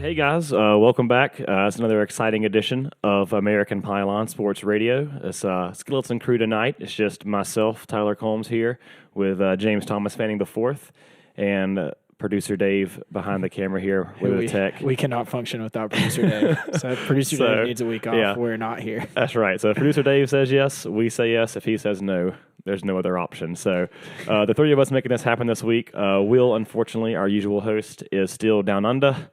Hey guys, welcome back. It's another exciting edition of American Pylon Sports Radio. It's Skeleton Crew tonight. It's just myself, Tyler Combs, here with James Thomas Fanning IV, and producer Dave behind the camera here with the tech. We cannot function without producer Dave. So if producer Dave needs a week off, yeah. We're not here. That's right. So if producer Dave says yes, we say yes. If he says no, there's no other option. So the three of us making this happen this week. Will, unfortunately, our usual host, is still down under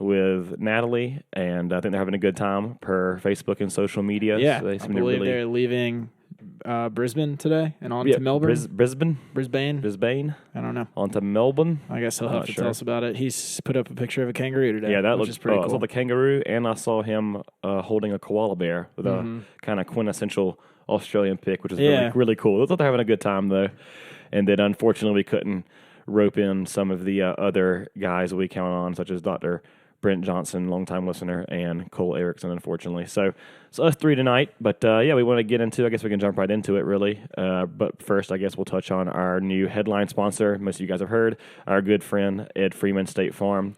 with Natalie, and I think they're having a good time per Facebook and social media. Yeah, so they I seem believe to really they're leaving Brisbane today and on to Melbourne. Brisbane. I don't know. On to Melbourne. I guess he'll have to tell us about it. He's put up a picture of a kangaroo today. Yeah, that looks pretty cool. I saw the kangaroo, and I saw him holding a koala bear with a kind of quintessential Australian pic, which is really cool. Looks like they're having a good time, though. And then, unfortunately, we couldn't rope in some of the other guys we count on, such as Dr. Brent Johnson, longtime listener, and Cole Erickson, unfortunately. So us three tonight. But, we want to get into, I guess we can jump right into it, really. But first, I guess we'll touch on our new headline sponsor. Most of you guys have heard, our good friend, Ed Freeman, State Farm.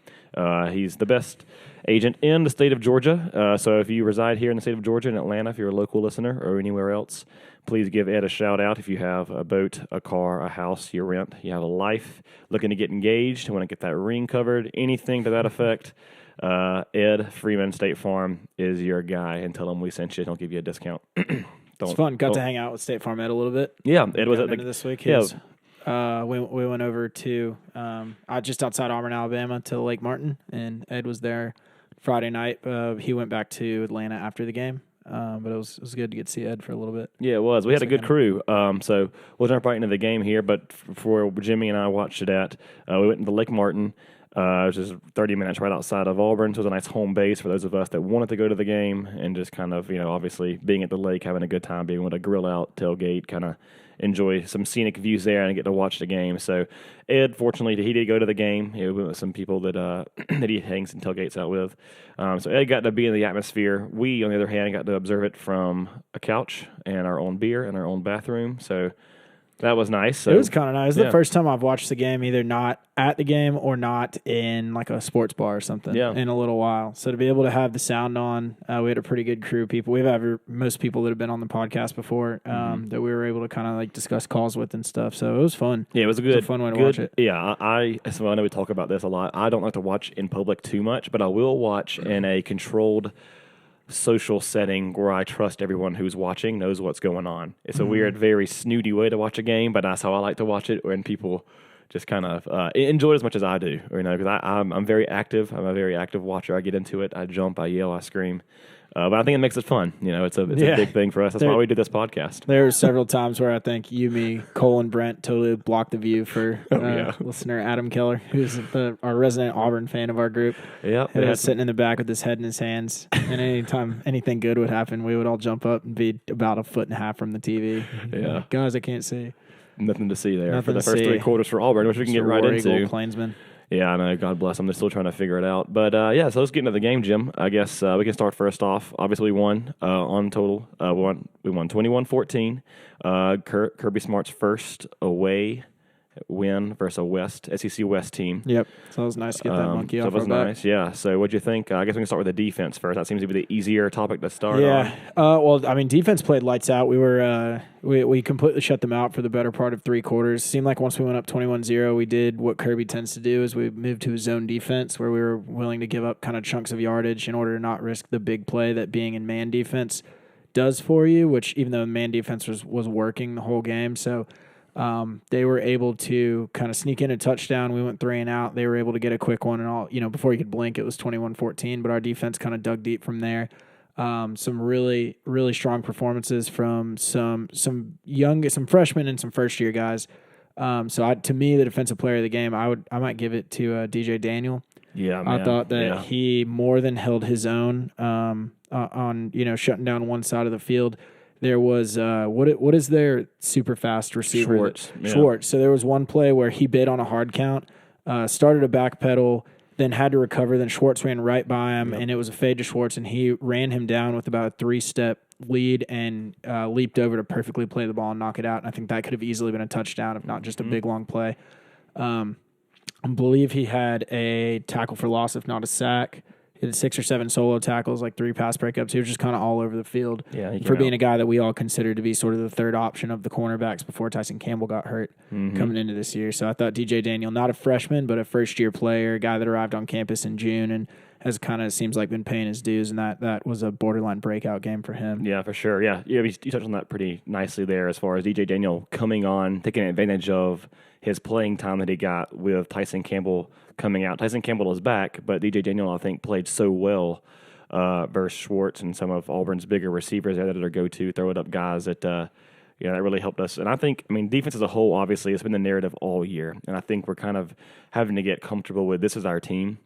He's the best agent in the state of Georgia. So if you reside here in the state of Georgia, in Atlanta, if you're a local listener, or anywhere else, please give Ed a shout-out if you have a boat, a car, a house you rent, you have a life, looking to get engaged, want to get that ring covered, anything to that effect. Ed Freeman, State Farm, is your guy, and tell him we sent you, and he'll give you a discount. It's fun. Got to hang out with State Farm Ed a little bit. Yeah, Ed was at the this week. Yeah. We went over to just outside Auburn, Alabama, to Lake Martin, and Ed was there Friday night. He went back to Atlanta after the game. But it was good to get to see Ed for a little bit. Yeah, it was. We had a good crew. So we'll jump right into the game here. But before Jimmy and I watched it we went into Lake Martin. It was just 30 minutes right outside of Auburn. So it was a nice home base for those of us that wanted to go to the game and just kind of, obviously being at the lake, having a good time, being able to grill out, tailgate, kind of enjoy some scenic views there and get to watch the game. So Ed, fortunately, he did go to the game. He went with some people that that he hangs and tailgates out with. So Ed got to be in the atmosphere. We, on the other hand, got to observe it from a couch and our own beer and our own bathroom. So that was nice. So, it was kind of nice. It was the first time I've watched the game, either not at the game or not in like a sports bar or something in a little while. So to be able to have the sound on, we had a pretty good crew of people. We've had most people that have been on the podcast before that we were able to kind of like discuss calls with and stuff. So it was fun. Yeah, it was a fun way to watch it. Yeah, I know we talk about this a lot. I don't like to watch in public too much, but I will watch in a controlled social setting where I trust everyone who's watching knows what's going on. It's a weird, very snooty way to watch a game, but that's how I like to watch it, when people just kind of enjoy it as much as I do. Because I'm very active. I'm a very active watcher. I get into it. I jump. I yell. I scream. But I think it makes it fun. It's a big thing for us. That's why we do this podcast. There were several times where I think you, me, Cole, and Brent totally blocked the view for listener Adam Keller, who's our resident Auburn fan of our group. Yeah, he was sitting in the back with his head in his hands, and anytime anything good would happen, we would all jump up and be about 1.5 feet from the TV. Yeah, guys, I can't see. Nothing to see there for the first 3 quarters for Auburn, which we can get right into. Plainsman. Yeah, I know. God bless them. They're still trying to figure it out. But, so let's get into the game, Jim. I guess we can start first off. Obviously, we won on total. We won 21-14. Kirby Smart's first away win versus a SEC West team. Yep. So it was nice to get that monkey off our back. So it was nice, yeah. So what'd you think? I guess we can start with the defense first. That seems to be the easier topic to start on. Well, I mean, defense played lights out. We were we completely shut them out for the better part of 3 quarters. Seemed like once we went up 21-0, we did what Kirby tends to do, is we moved to a zone defense where we were willing to give up kind of chunks of yardage in order to not risk the big play that being in man defense does for you, which even though man defense was working the whole game. So they were able to kind of sneak in a touchdown. We went 3 and out. They were able to get a quick one, and all, before you could blink, it was 21-14. But our defense kind of dug deep from there. Some really, really strong performances from some freshmen and some first year guys. So to me, the defensive player of the game, I might give it to DJ Daniel. Yeah, man. I thought that he more than held his own on shutting down one side of the field. There was what is their super fast receiver? Schwartz. So there was one play where he bid on a hard count, started a back pedal, then had to recover. Then Schwartz ran right by him, and it was a fade to Schwartz, and he ran him down with about a 3-step lead and leaped over to perfectly play the ball and knock it out. And I think that could have easily been a touchdown, if not just a big long play. I believe he had a tackle for loss, if not a sack. He had 6 or 7 solo tackles, like 3 pass breakups. He was just kind of all over the field for being a guy that we all considered to be sort of the third option of the cornerbacks before Tyson Campbell got hurt coming into this year. So I thought DJ Daniel, not a freshman, but a first-year player, a guy that arrived on campus in June and has kind of seems like been paying his dues, and that was a borderline breakout game for him. Yeah, for sure. Yeah, you touched on that pretty nicely there as far as DJ Daniel coming on, taking advantage of his playing time that he got with Tyson Campbell coming out. Tyson Campbell is back, but DJ Daniel, I think, played so well versus Schwartz and some of Auburn's bigger receivers there that are go-to, throw-it-up guys that that really helped us. And I think, defense as a whole, obviously, it's been the narrative all year. And I think we're kind of having to get comfortable with this is our team,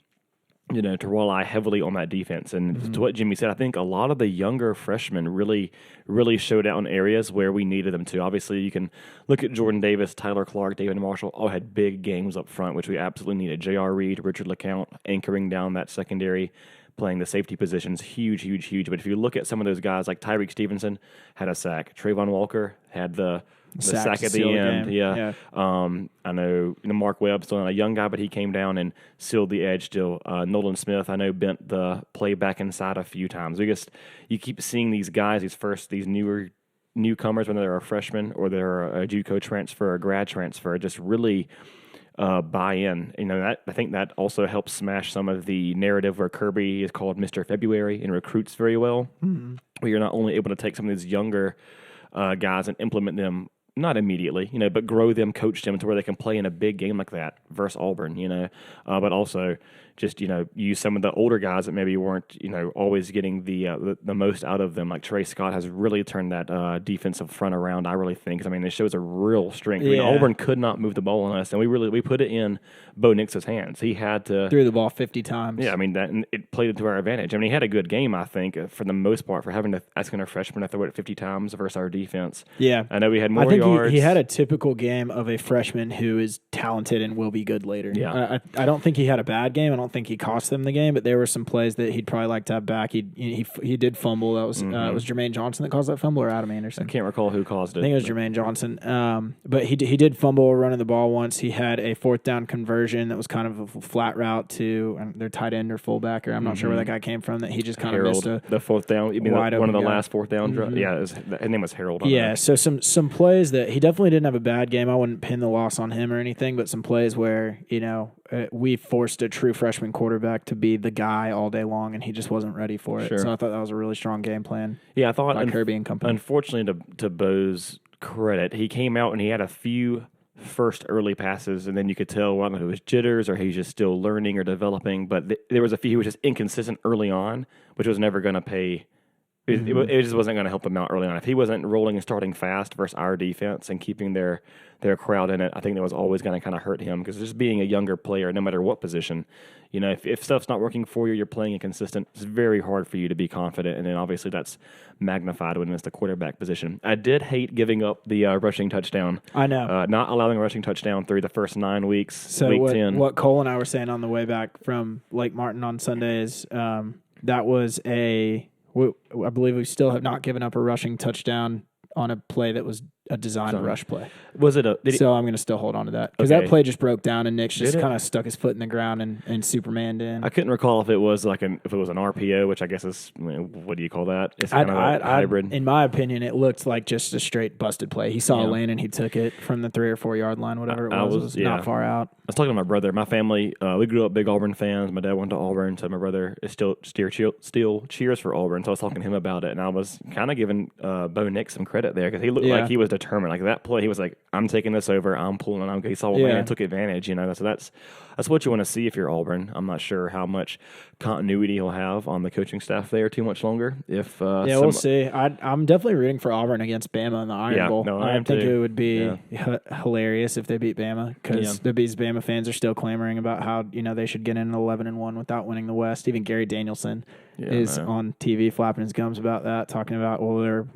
to rely heavily on that defense. And to what Jimmy said, I think a lot of the younger freshmen really, really showed out in areas where we needed them to. Obviously, you can look at Jordan Davis, Tyler Clark, David Marshall, all had big games up front, which we absolutely needed. J.R. Reed, Richard LeCount anchoring down that secondary, playing the safety positions, huge, huge, huge. But if you look at some of those guys, like Tyreek Stevenson had a sack. Trayvon Walker had the sack at the end. Yeah. I know Mark Webb, still not a young guy, but he came down and sealed the edge still. Nolan Smith, I know, bent the play back inside a few times. You keep seeing these guys, these newer newcomers, whether they're a freshman or they're a JUCO transfer or a grad transfer, just really buy in. I think that also helps smash some of the narrative where Kirby is called Mr. February and recruits very well. Where you're not only able to take some of these younger guys and implement them, not immediately, but grow them, coach them to where they can play in a big game like that versus Auburn, but also just, use some of the older guys that maybe weren't, always getting the most out of them. Like Trey Scott has really turned that defensive front around, I really think. It shows a real strength. Auburn could not move the ball on us, and we put it in Bo Nix's hands. He had to threw the ball 50 times. Yeah, and it played into our advantage. He had a good game, I think, for the most part, for asking our freshmen to throw it 50 times versus our defense. Yeah. I know we had more yards. He had a typical game of a freshman who is talented and will be good later. Yeah. I don't think he had a bad game. I don't think he cost them the game, but there were some plays that he'd probably like to have back. He did fumble. That was was Jermaine Johnson that caused that fumble, or Adam Anderson? I can't recall who caused it. I think it was Jermaine Johnson. But he did fumble running the ball once. He had a 4th down conversion that was kind of a flat route to their tight end or fullback, or I'm not sure where that guy came from, that he just kind of missed the 4th down. You mean one of the last 4th down drives? Yeah, his name was Harold. Yeah, so some plays that he definitely didn't have a bad game. I wouldn't pin the loss on him or anything, but some plays where, we forced a true freshman quarterback to be the guy all day long, and he just wasn't ready for it. Sure. So I thought that was a really strong game plan. Yeah, I thought by Kirby and company. Unfortunately, to Bo's credit, he came out and he had a few first early passes, and then you could tell whether it was jitters or he's just still learning or developing. But there was a few he was just inconsistent early on, which was never going to pay. It just wasn't going to help him out early on. If he wasn't rolling and starting fast versus our defense and keeping their crowd in it, I think that was always going to kind of hurt him, because just being a younger player, no matter what position, if stuff's not working for you, you're playing inconsistent, it's very hard for you to be confident. And then obviously that's magnified when it's the quarterback position. I did hate giving up the rushing touchdown. I know. Not allowing a rushing touchdown through the first 9 weeks. So week 10. What Cole and I were saying on the way back from Lake Martin on Sunday is that was I believe we still have not given up a rushing touchdown on a play that was a designed rush play. Was it so I'm going to still hold on to that, because that play just broke down and Nick's just kind of stuck his foot in the ground and Supermaned in. I couldn't recall if it was an RPO, which I guess is, what do you call that? It's kind of a hybrid. In my opinion, it looked like just a straight busted play. He saw a lane and he took it from the 3 or 4 yard line, whatever it was. It was not far out. I was talking to my brother. My family, we grew up big Auburn fans. My dad went to Auburn, so my brother is still cheers for Auburn. So I was talking to him about it, and I was kind of giving Bo Nix some credit there, because he looked like he was determined. Like that play, he was like, I'm taking this over, I'm pulling it. He saw a lane and took advantage, So that's what you want to see if you're Auburn. I'm not sure how much continuity he'll have on the coaching staff there too much longer. We'll see. I'm definitely rooting for Auburn against Bama in the Iron Bowl. No, I think it would be hilarious if they beat Bama, because the Bama fans are still clamoring about how they should get in 11-1 without winning the West. Even Gary Danielson is on TV flapping his gums about that, talking about, well, they're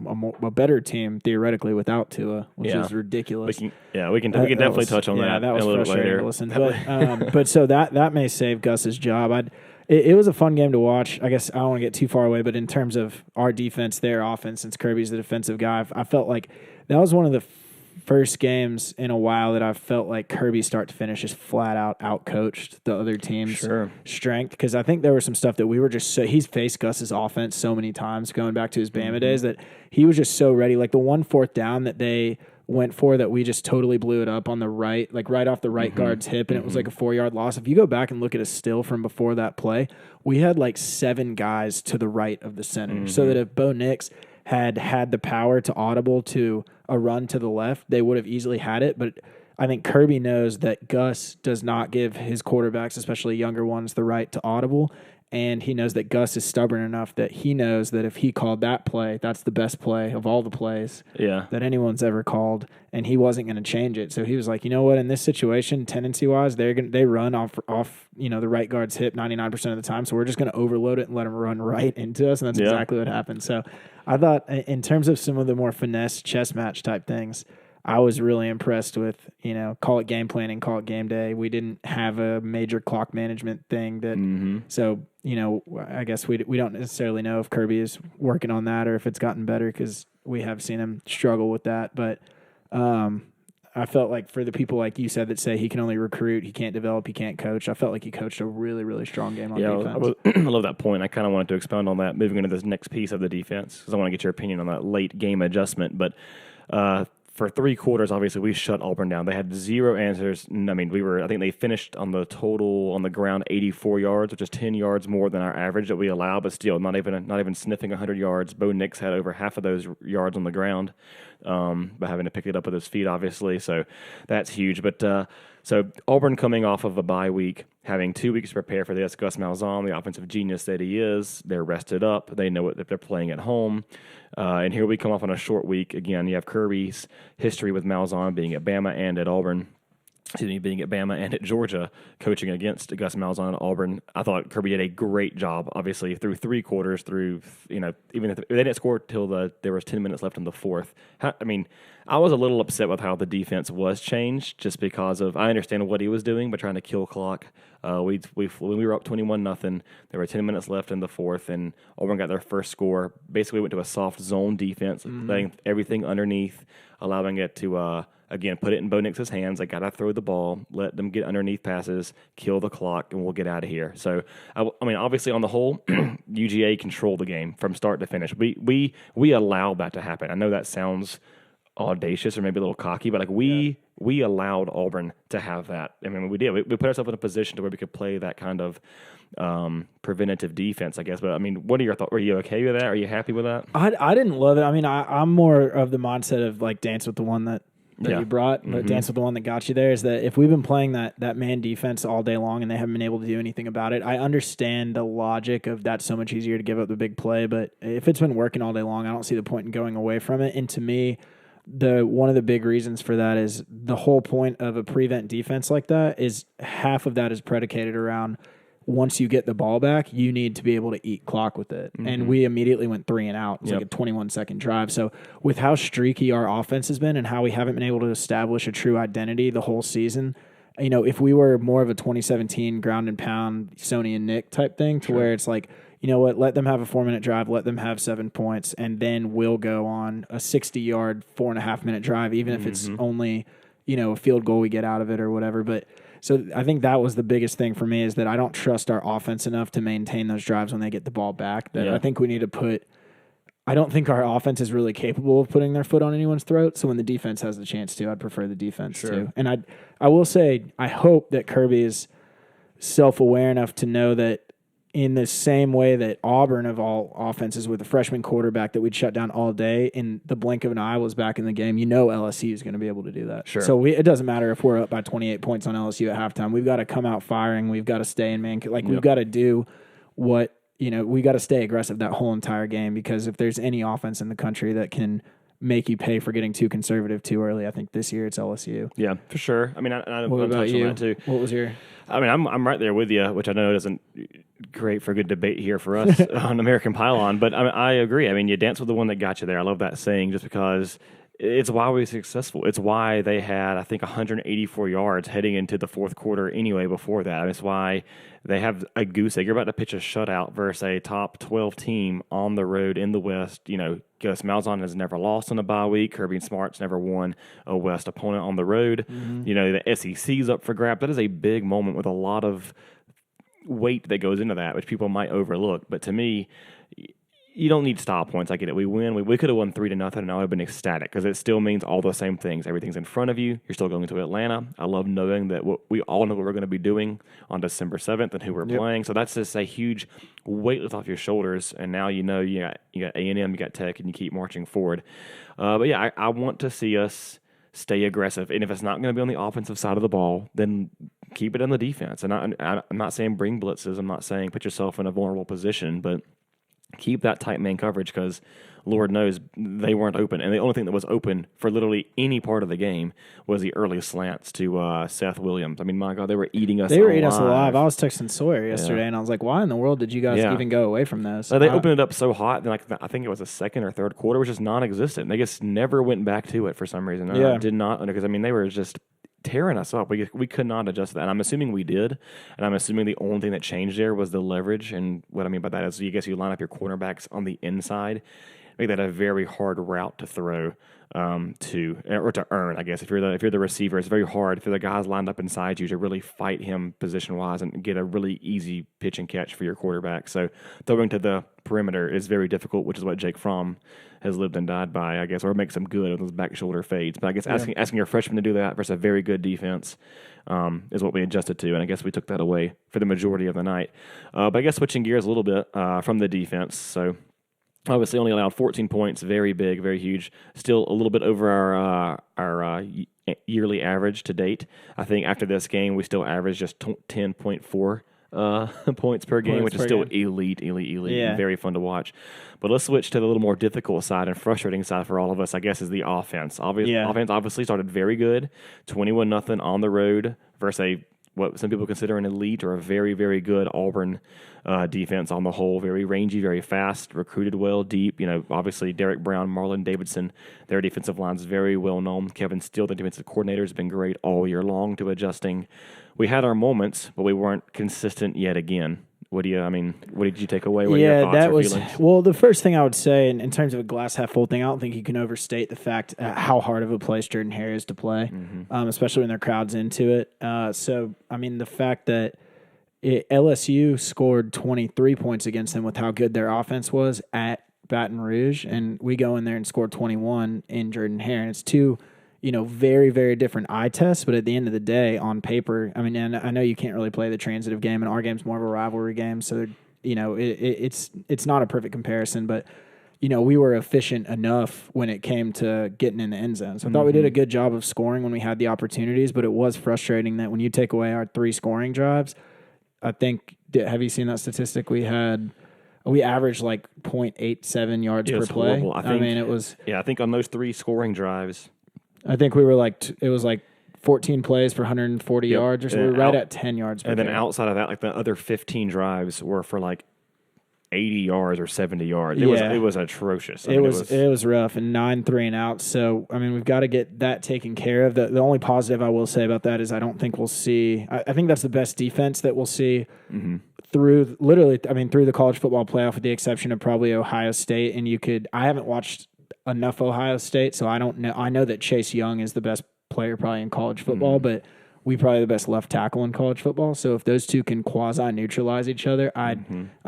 a better team theoretically without Tua, which is ridiculous. We can definitely touch on that. Yeah, that was a little frustrating later. to listen. But so that may save Gus's job. It was a fun game to watch. I guess I don't want to get too far away, but in terms of our defense, their offense, since Kirby's the defensive guy, I felt like that was one of the first games in a while that I've felt like Kirby start to finish just flat out outcoached the other team's strength. Because I think there was some stuff that we were just he's faced Gus's offense so many times going back to his Bama days that he was just so ready. Like the 1 4th down that they went for that we just totally blew it up on the right, like right off the right guard's hip, and it was like a 4-yard loss. If you go back and look at a still from before that play, we had like 7 guys to the right of the center. So that if Bo Nix had the power to audible to a run to the left, they would have easily had it. But I think Kirby knows that Gus does not give his quarterbacks, especially younger ones, the right to audible. And he knows that Gus is stubborn enough that he knows that if he called that play, that's the best play of all the plays that anyone's ever called, and he wasn't going to change it. So he was like, you know what, in this situation, tendency-wise, they run off the right guard's hip 99% of the time, so we're just going to overload it and let him run right into us, and that's exactly what happened. So I thought in terms of some of the more finesse chess match type things, I was really impressed with, call it game planning, call it game day. We didn't have a major clock management thing that, so, I guess we don't necessarily know if Kirby is working on that or if it's gotten better because we have seen him struggle with that. But I felt like for the people like you said that say he can only recruit, he can't develop, he can't coach, I felt like he coached a really, really strong game on defense. I love that point. I kind of wanted to expound on that moving into this next piece of the defense because I want to get your opinion on that late game adjustment. But for 3 quarters, obviously, we shut Auburn down. They had 0 answers. I mean, I think they finished on the total on the ground 84 yards, which is 10 yards more than our average that we allow, but still not even sniffing 100 yards. Bo Nix had over half of those yards on the ground by having to pick it up with his feet, obviously. So that's huge. But so Auburn coming off of a bye week, having 2 weeks to prepare for this. Gus Malzahn, the offensive genius that he is, they're rested up. They know that they're playing at home. And here we come off on a short week. Again, you have Kirby's history with Malzahn being at Bama and at Auburn. Being at Bama and at Georgia, coaching against Gus Malzahn at Auburn. I thought Kirby did a great job, obviously, through 3 quarters, even if they didn't score till there was 10 minutes left in the 4th. I was a little upset with how the defense was changed just because I understand what he was doing, but trying to kill clock. When we were up 21-0, there were 10 minutes left in the 4th, and Auburn got their first score. Basically went to a soft zone defense, letting everything underneath, allowing it to again, put it in Bo Nix's hands. They got to throw the ball, let them get underneath passes, kill the clock, and we'll get out of here. So, obviously, on the whole, UGA controlled the game from start to finish. We allowed that to happen. I know that sounds audacious or maybe a little cocky, but we allowed Auburn to have that. We did. We put ourselves in a position to where we could play that kind of preventative defense, I guess. But what are your thoughts? Are you okay with that? Are you happy with that? I didn't love it. I'm more of the mindset of like dance with the one that you brought, but dance with the one that got you there, is that if we've been playing that man defense all day long and they haven't been able to do anything about it, I understand the logic of that's so much easier to give up the big play, but if it's been working all day long, I don't see the point in going away from it. And to me, one of the big reasons for that is the whole point of a prevent defense like that is half of that is predicated around once you get the ball back, you need to be able to eat clock with it. And we immediately went 3 and out. It's like a 21-second drive. So with how streaky our offense has been and how we haven't been able to establish a true identity the whole season, if we were more of a 2017 ground and pound Sony and Nick type thing to where it's like, you know what, let them have a 4-minute drive, let them have 7 points, and then we'll go on a 60-yard, 4.5-minute drive, even if it's only, a field goal we get out of it or whatever. But so I think that was the biggest thing for me, is that I don't trust our offense enough to maintain those drives when they get the ball back. I think we need to I don't think our offense is really capable of putting their foot on anyone's throat. So when the defense has the chance to, I'd prefer the defense too. And I will say, I hope that Kirby is self-aware enough to know that in the same way that Auburn of all offenses with a freshman quarterback that we'd shut down all day, in the blink of an eye was back in the game, LSU is going to be able to do that. Sure. So it doesn't matter if we're up by 28 points on LSU at halftime. We've got to come out firing. We've got to stay in man. We've got to do what, we got to stay aggressive that whole entire game, because if there's any offense in the country that can make you pay for getting too conservative too early, I think this year it's LSU. Yeah, for sure. I what about you? What was your... I mean, I'm right there with you, which I know isn't great for a good debate here for us on American Pylon, but I agree. I mean, you dance with the one that got you there. I love that saying just because it's why we were successful. It's why they had, I think, 184 yards heading into the fourth quarter anyway before that. I mean, it's why they have a goose egg. You're about to pitch a shutout versus a top 12 team on the road in the West. You know, Gus Malzahn has never lost on a bye week. Kirby Smart's never won a West opponent on the road. Mm-hmm. You know, the SEC's up for grabs. That is a big moment with a lot of weight that goes into that, which people might overlook. But to me, you don't need style points. I get it. We win. We could have won 3-0, and I would have been ecstatic because it still means all the same things. Everything's in front of you. You're still going to Atlanta. I love knowing that we all know what we're going to be doing on December 7th and who we're playing. So that's just a huge weight lift off your shoulders. And now you know you got A&M, you got Tech, and you keep marching forward. But yeah, I want to see us stay aggressive. And if it's not going to be on the offensive side of the ball, then keep it on the defense. And I'm not saying bring blitzes. I'm not saying put yourself in a vulnerable position, but keep that tight man coverage because Lord knows they weren't open. And the only thing that was open for literally any part of the game was the early slants to Seth Williams. I mean, my God, they were eating us alive. They were eating us alive. I was texting Sawyer yesterday, and I was like, why in the world did you guys even go away from this? They opened it up so hot, then I think it was the second or third quarter, which is non-existent. They just never went back to it for some reason. I did not, because, I mean, they were just tearing us up. We could not adjust that. And I'm assuming we did. And I'm assuming the only thing that changed there was the leverage. And what I mean by that is you line up your cornerbacks on the inside, make that a very hard route to throw to earn. I guess if you're the receiver, it's very hard for the guys lined up inside you to really fight him position wise and get a really easy pitch and catch for your quarterback. So throwing to the perimeter is very difficult, which is what Jake Fromm has lived and died by, I guess, or makes him good with those back shoulder fades. But I guess asking your freshman to do that versus a very good defense is what we adjusted to, and I guess we took that away for the majority of the night. But I guess switching gears a little bit from the defense, so obviously only allowed 14 points, very big, very huge, still a little bit over our yearly average to date. I think after this game, we still average just 10.4 points per game, which is still elite, and very fun to watch. But let's switch to the little more difficult side and frustrating side for all of us, I guess, is the offense. Offense obviously started very good, 21-0 on the road versus what some people consider an elite or a very, very good Auburn defense on the whole. Very rangy, very fast, recruited well, deep. You know, obviously Derek Brown, Marlon Davidson, their defensive line's very well known. Kevin Steele, the defensive coordinator, has been great all year long to adjusting. We had our moments, but we weren't consistent yet again. What did you take away? What your thoughts or feelings? Well, the first thing I would say in terms of a glass half full thing, I don't think you can overstate the fact how hard of a place Jordan Hare is to play, especially when their crowd's into it. So, I mean, the fact that LSU scored 23 points against them with how good their offense was at Baton Rouge, and we go in there and score 21 in Jordan Hare, and it's two very, very different eye tests, but at the end of the day, on paper, I mean, and I know you can't really play the transitive game, and our game's more of a rivalry game, so, it's not a perfect comparison, but, we were efficient enough when it came to getting in the end zone. So I thought we did a good job of scoring when we had the opportunities, but it was frustrating that when you take away our 3 scoring drives, I think, have you seen that statistic we had? We averaged like 0.87 yards per play. Horrible. It was. Yeah, I think on those 3 scoring drives, I think we were it was 14 plays for 140 yards or so. We were right at 10 yards per And then outside of that, the other 15 drives were for 80 yards or 70 yards. It was atrocious. It was rough, and 9 3-and-outs. So, I mean, we've got to get that taken care of. The only positive I will say about that is I don't think we'll see – I think that's the best defense that we'll see through the college football playoff with the exception of probably Ohio State. And I haven't watched – enough Ohio State, so I don't know. I know that Chase Young is the best player probably in college football, but we probably the best left tackle in college football. So if those two can quasi-neutralize each other, I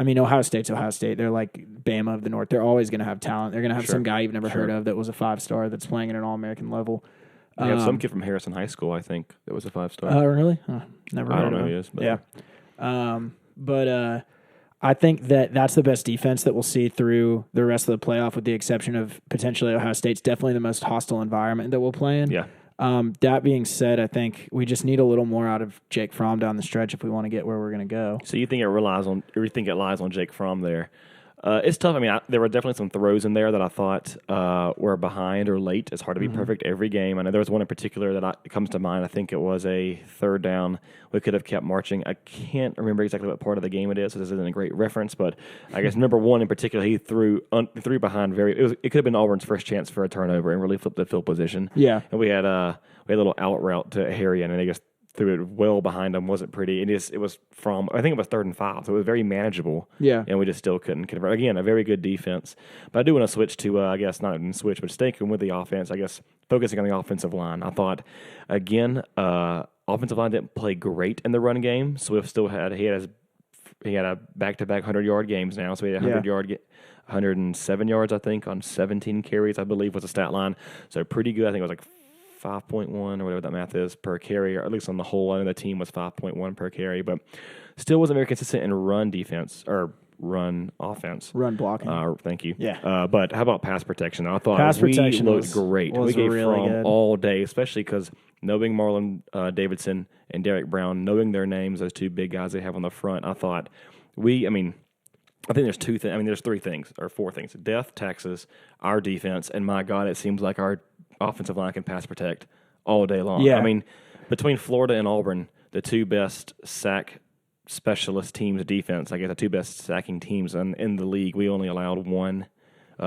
mean, Ohio State's Ohio State. They're like Bama of the North. They're always going to have talent. They're going to have some guy you've never heard of that was a 5-star that's playing at an All-American level. They have some kid from Harrison High School, I think, that was a 5-star. Oh, really? Never heard of him. I don't know who he is. But yeah. I think that's the best defense that we'll see through the rest of the playoff, with the exception of potentially Ohio State's definitely the most hostile environment that we'll play in. Yeah. That being said, I think we just need a little more out of Jake Fromm down the stretch if we want to get where we're going to go. So you think it lies on Jake Fromm there? It's tough. I mean, there were definitely some throws in there that I thought were behind or late. It's hard to be perfect every game. I know there was one in particular that comes to mind. I think it was a third down. We could have kept marching. I can't remember exactly what part of the game it is, so this isn't a great reference. But I guess number one in particular, he threw behind It could have been Auburn's first chance for a turnover and really flipped the field position. Yeah, and we had a little out route to Harry, and they just threw it well behind him. Wasn't pretty. I think it was 3rd and 5, so it was very manageable. Yeah, and we just still couldn't convert. Again, a very good defense. But I do want to switch to, I guess not even switch, but sticking with the offense. I guess focusing on the offensive line. I thought again, offensive line didn't play great in the run game. Swift still had he had a back-to-back 100-yard games now, so he had 107 yards I think on 17 carries. I believe was the stat line. So pretty good. I think it was like 5.1 or whatever that math is per carry, or at least on the whole. I know the team was 5.1 per carry, but still wasn't very consistent in run defense or run offense. Run blocking. Thank you. Yeah. But how about pass protection? I thought pass protection looked great. We gave really Fromm all day, especially because knowing Marlon Davidson and Derek Brown, knowing their names, those two big guys they have on the front, I thought I think there's there's 3 things or 4 things. Depth, Texas, our defense, and my God, it seems like our offensive line can pass protect all day long. Yeah. I mean, between Florida and Auburn, the 2 best sack specialist teams defense, I guess the 2 best sacking teams in the league, we only allowed 1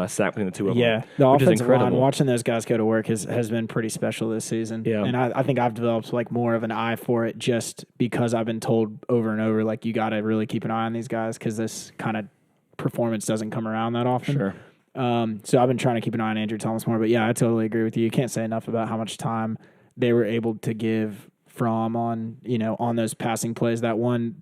sack between the 2 of them. Yeah, the which is offensive incredible. line, watching those guys go to work has been pretty special this season. Yeah. And I think I've developed like more of an eye for it just because I've been told over and over, like, you got to really keep an eye on these guys because this kind of performance doesn't come around that often. Sure. So I've been trying to keep an eye on Andrew Thomas more, but yeah, I totally agree with you. You can't say enough about how much time they were able to give Fromm on those passing plays. That one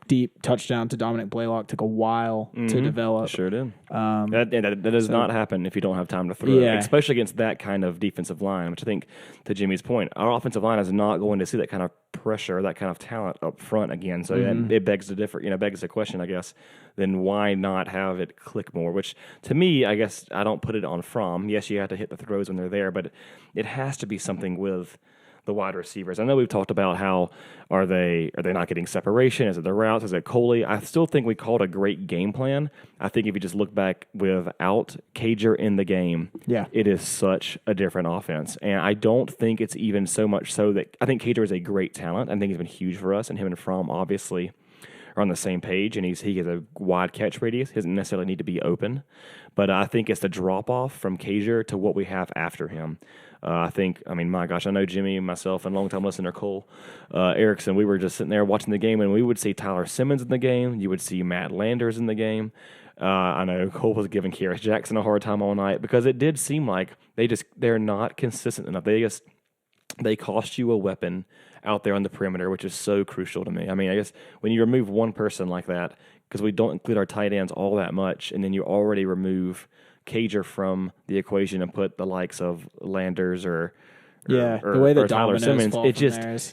deep touchdown to Dominic Blaylock took a while to develop. Sure did. That does not happen if you don't have time to throw, especially against that kind of defensive line, which I think, to Jimmy's point, our offensive line is not going to see that kind of pressure, that kind of talent up front again. So it begs the question, I guess, then why not have it click more? Which, to me, I guess I don't put it on Fromm. Yes, you have to hit the throws when they're there, but it has to be something with the wide receivers. I know we've talked about how are they not getting separation? Is it the routes? Is it Coley? I still think we called a great game plan. I think if you just look back without Cager in the game, it is such a different offense. And I don't think it's even so much so that I think Cager is a great talent. I think he's been huge for us, and him and Fromm obviously are on the same page, and he has a wide catch radius. He doesn't necessarily need to be open. But I think it's the drop-off from Cager to what we have after him. My gosh, I know Jimmy and myself and longtime listener Cole Erickson, we were just sitting there watching the game, and we would see Tyler Simmons in the game. You would see Matt Landers in the game. I know Cole was giving Kearis Jackson a hard time all night because it did seem like they're not consistent enough. They cost you a weapon out there on the perimeter, which is so crucial to me. I mean, I guess when you remove one person like that, because we don't include our tight ends all that much, and then you already remove Cager from the equation and put the likes of Landers or the way that Tyler Simmons,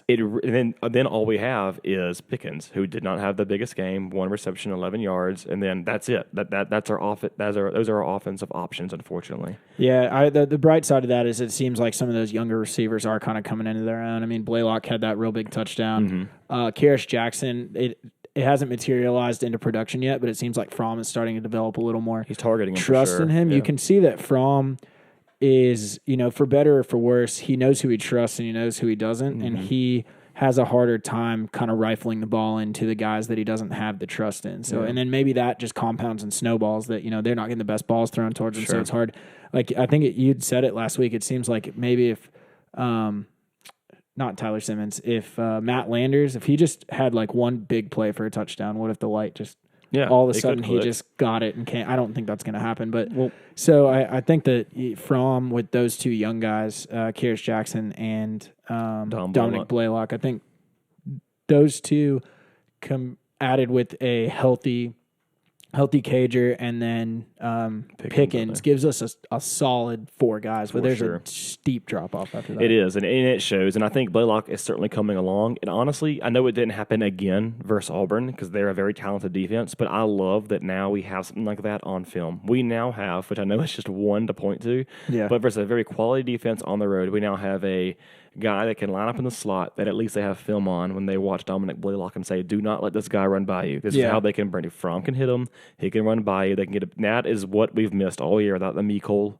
then all we have is Pickens, who did not have the biggest game, 1 reception, 11 yards, and then that's it. That's our those are our offensive options, unfortunately. Yeah, the bright side of that is it seems like some of those younger receivers are kind of coming into their own. I mean, Blaylock had that real big touchdown. Kearis Jackson, it hasn't materialized into production yet, but it seems like Fromm is starting to develop a little more. He's targeting him trust for sure. in him. Yeah. You can see that Fromm is, for better or for worse, he knows who he trusts and he knows who he doesn't, and he has a harder time kind of rifling the ball into the guys that he doesn't have the trust in. So, and then maybe that just compounds and snowballs that, they're not getting the best balls thrown towards them, so it's hard. Like, I think you'd said it last week, it seems like maybe if not Tyler Simmons, if Matt Landers, if he just had like one big play for a touchdown, what if the light just all of a sudden he just got it and can't? I don't think that's going to happen. But so I think that Fromm with those 2 young guys, Kearis Jackson and Dominic Blaylock, I think those 2 added with a healthy Cager and then Pickens gives us a solid 4 guys, but there's a steep drop off after that. It is, and it shows. And I think Blaylock is certainly coming along. And honestly, I know it didn't happen again versus Auburn because they're a very talented defense, but I love that now we have something like that on film. We now have, which I know is just one to point to, but versus a very quality defense on the road, we now have a guy that can line up in the slot that at least they have film on when they watch Dominic Blaylock and say, do not let this guy run by you. This is how they can bring you. Fromm can hit him. He can run by you. They can get a, that is what we've missed all year without the Mecole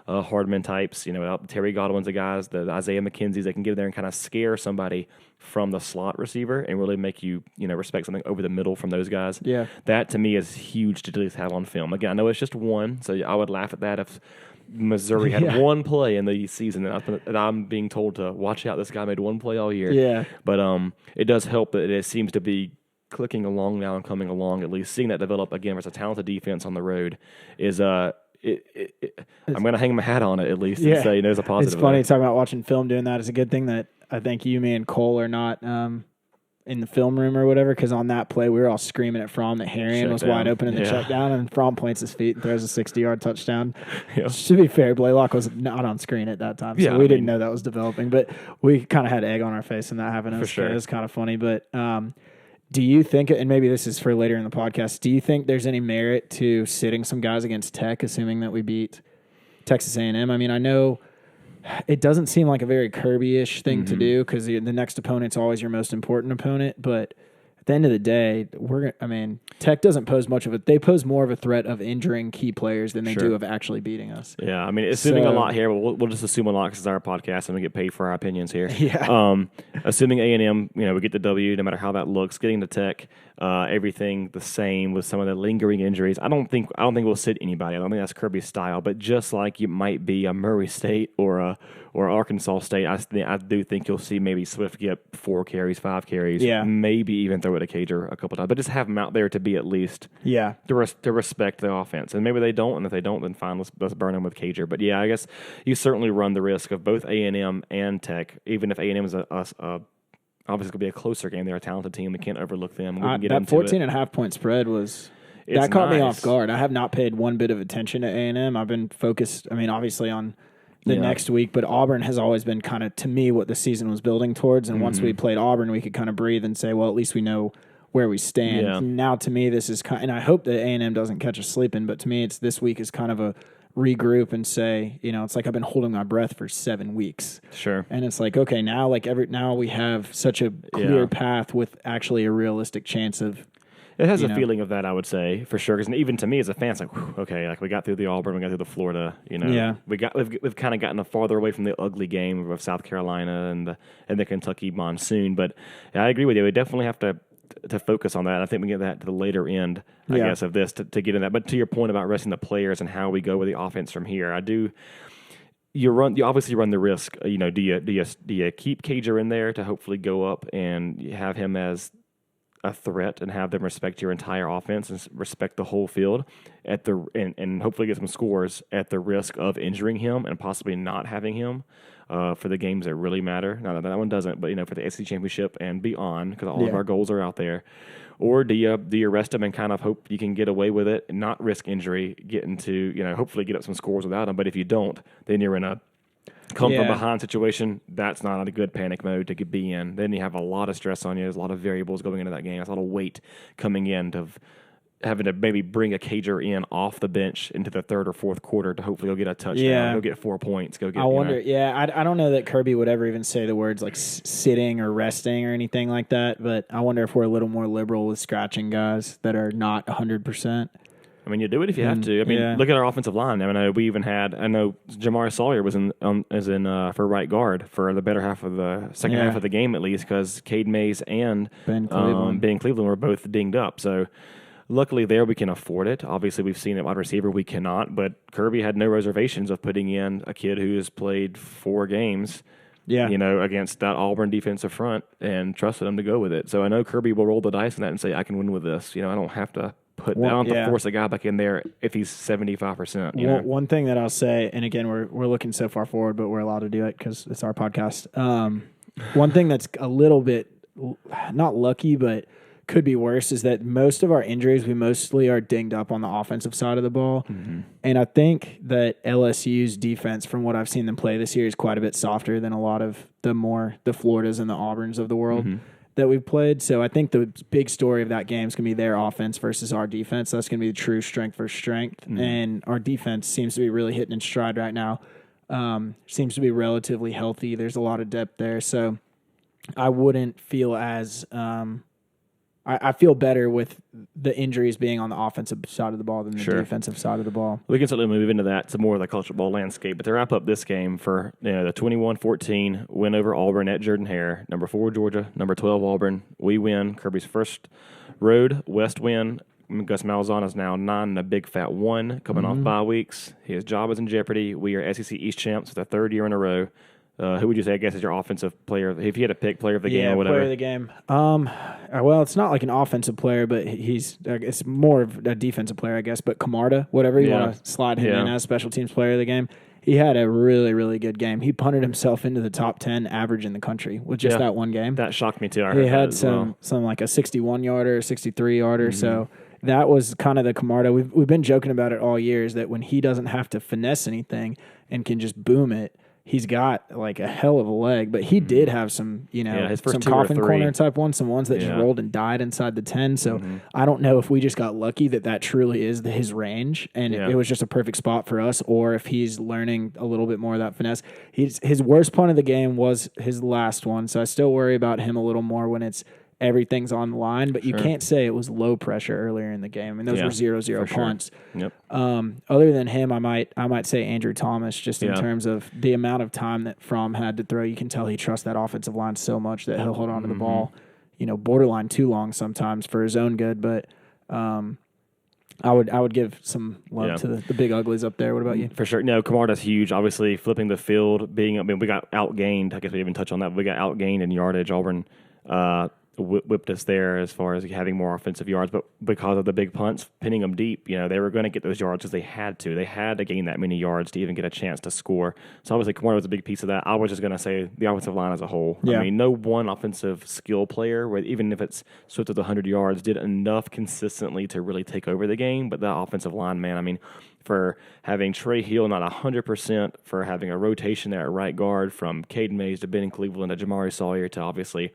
Hardman types, without the Terry Godwins, the guys, the Isaiah McKenzie's that can get in there and kind of scare somebody from the slot receiver and really make you, respect something over the middle from those guys. Yeah. That to me is huge to at least have on film. Again, I know it's just one, so I would laugh at that if Missouri had one play in the season that I'm being told to watch out. This guy made one play all year. Yeah. But it does help that it seems to be clicking along now and coming along, at least seeing that develop again versus a talented defense on the road is I'm going to hang my hat on it at least and say there's a positive. It's funny talking about watching film doing that. It's a good thing that I think you, me, and Cole are not in the film room or whatever, because on that play we were all screaming at Fromm that Harrion was wide open in the check down, and Fromm points his feet and throws a 60-yard touchdown. To be fair, Blaylock was not on screen at that time, so we didn't know that was developing, but we kind of had egg on our face when that happened. It was kind of funny, but do you think, and maybe this is for later in the podcast, do you think there's any merit to sitting some guys against Tech, assuming that we beat Texas A&M? I mean, I know it doesn't seem like a very Kirby-ish thing to do because the next opponent's always your most important opponent, but at the end of the day, Tech doesn't pose much of it. They pose more of a threat of injuring key players than they do of actually beating us. Yeah, I mean, assuming a lot here, but we'll just assume a lot because it's our podcast and we get paid for our opinions here. Yeah. Assuming A&M, we get the W, no matter how that looks. Getting to Tech, everything the same with some of the lingering injuries. I don't think we'll sit anybody. I don't think that's Kirby's style. But just like you might be a Murray State or Arkansas State, I do think you'll see maybe Swift get 4 carries, 5 carries, maybe even throw it a Cager a couple times, but just have them out there to be at least to respect the offense. And maybe they don't, and if they don't, then fine, let's burn them with Cager. But yeah, I guess you certainly run the risk of both A&M and Tech, even if A&M is obviously going to be a closer game. They're a talented team. We can't overlook them. We can get that 14.5 point spread that caught me off guard. I have not paid one bit of attention to A&M. I've been focused, obviously on the next week, but Auburn has always been kind of, to me, what the season was building towards. And once we played Auburn, we could kind of breathe and say, well, at least we know where we stand. Yeah. Now, to me, this is kind of, and I hope that A&M doesn't catch us sleeping, but to me, this week is kind of a regroup and say, it's like I've been holding my breath for 7 weeks. Sure. And it's like, okay, now we have such a clear path with actually a realistic chance of. It has a feeling of that, I would say, for sure. Because even to me as a fan, it's like, whew, okay, like we got through the Auburn, we got through the Florida. We've kind of gotten farther away from the ugly game of South Carolina and the Kentucky monsoon. But I agree with you. We definitely have to focus on that. I think we get that to the later end, I guess, of this to get in that. But to your point about resting the players and how we go with the offense from here, I do. You obviously run the risk. Do you keep Cager in there to hopefully go up and have him as a threat and have them respect your entire offense and respect the whole field and hopefully get some scores at the risk of injuring him and possibly not having him for the games that really matter. Now that one doesn't, but for the SEC championship and beyond, because all of our goals are out there. Or do you rest him and kind of hope you can get away with it and not risk injury, get into hopefully get up some scores without him. But if you don't, then you're in a come from behind situation. That's not a good panic mode to be in. Then you have a lot of stress on you. There's a lot of variables going into that game. There's a lot of weight coming in of having to maybe bring a Cager in off the bench into the third or fourth quarter to hopefully go get a touchdown, go get 4 points, go get. I wonder. I don't know that Kirby would ever even say the words like sitting or resting or anything like that. But I wonder if we're a little more liberal with scratching guys that are not 100%. I mean, you do it if you have to. I mean, look at our offensive line. I know Jamar Sawyer was in for right guard for the better half of the second half of the game at least, because Cade Mays and Ben Cleveland were both dinged up. So luckily there we can afford it. Obviously we've seen at wide receiver we cannot, but Kirby had no reservations of putting in a kid who has played 4 games. Against that Auburn defensive front and trusted him to go with it. So I know Kirby will roll the dice on that and say, I can win with this. I don't have to I don't have to force a guy back in there if he's 75%. One thing that I'll say, and again, we're looking so far forward, but we're allowed to do it because it's our podcast. One thing that's a little bit not lucky, but could be worse is that most of our injuries, we mostly are dinged up on the offensive side of the ball. And I think that LSU's defense, from what I've seen them play this year, is quite a bit softer than a lot of the Floridas and the Auburns of the world that we've played. So I think the big story of that game is going to be their offense versus our defense. That's going to be the true strength versus strength. And our defense seems to be really hitting in stride right now. Seems to be relatively healthy. There's a lot of depth there. So I wouldn't feel as I feel better with the injuries being on the offensive side of the ball than the defensive side of the ball. We can certainly move into that to more of the college football landscape. But to wrap up this game for the 21-14 win over Auburn at Jordan-Hare, number 4 Georgia, number 12 Auburn, we win. Kirby's first road West win. Gus Malzahn is now 9 and a big fat 1 coming off bye weeks. His job is in jeopardy. We are SEC East champs for the third year in a row. Who would you say, I guess, is your offensive player? If you had to pick player of the game or whatever. Player of the game. Well, it's not like an offensive player, but it's more of a defensive player, I guess. But Camarda, whatever you want to slide him in as special teams player of the game, he had a really, really good game. He punted himself into the top 10 average in the country with just that one game. That shocked me, too. He had some like a 61-yarder, 63-yarder, so that was kind of the Camarda. We've been joking about it all year, is that when he doesn't have to finesse anything and can just boom it, he's got like a hell of a leg. But he did have some, his first some coffin corner type ones, some ones that just rolled and died inside the 10. So I don't know if we just got lucky that truly is his range, and it was just a perfect spot for us, or if he's learning a little bit more of that finesse. His worst punt of the game was his last one, so I still worry about him a little more when it's everything's on the line, but you can't say it was low pressure earlier in the game. I mean, those were 0-0 punts. Yep. Other than him, I might say Andrew Thomas, just in terms of the amount of time that Fromm had to throw. You can tell he trusts that offensive line so much that he'll hold on to the ball, borderline too long sometimes for his own good. But I would give some love to the big uglies up there. What about you? For sure. No, Camarda's huge. Obviously, flipping the field, we got outgained. I guess we didn't even touch on that. But we got outgained in yardage. Auburn whipped us there as far as having more offensive yards, but because of the big punts, pinning them deep, they were going to get those yards because they had to. They had to gain that many yards to even get a chance to score. So obviously, Camarda was a big piece of that. I was just going to say the offensive line as a whole. Yeah. I mean, no one offensive skill player, even if it's swift of 100 yards, did enough consistently to really take over the game. But the offensive line, man, I mean, for having Trey Hill not 100%, for having a rotation there at right guard from Caden Mays to Ben Cleveland to Jamari Sawyer to obviously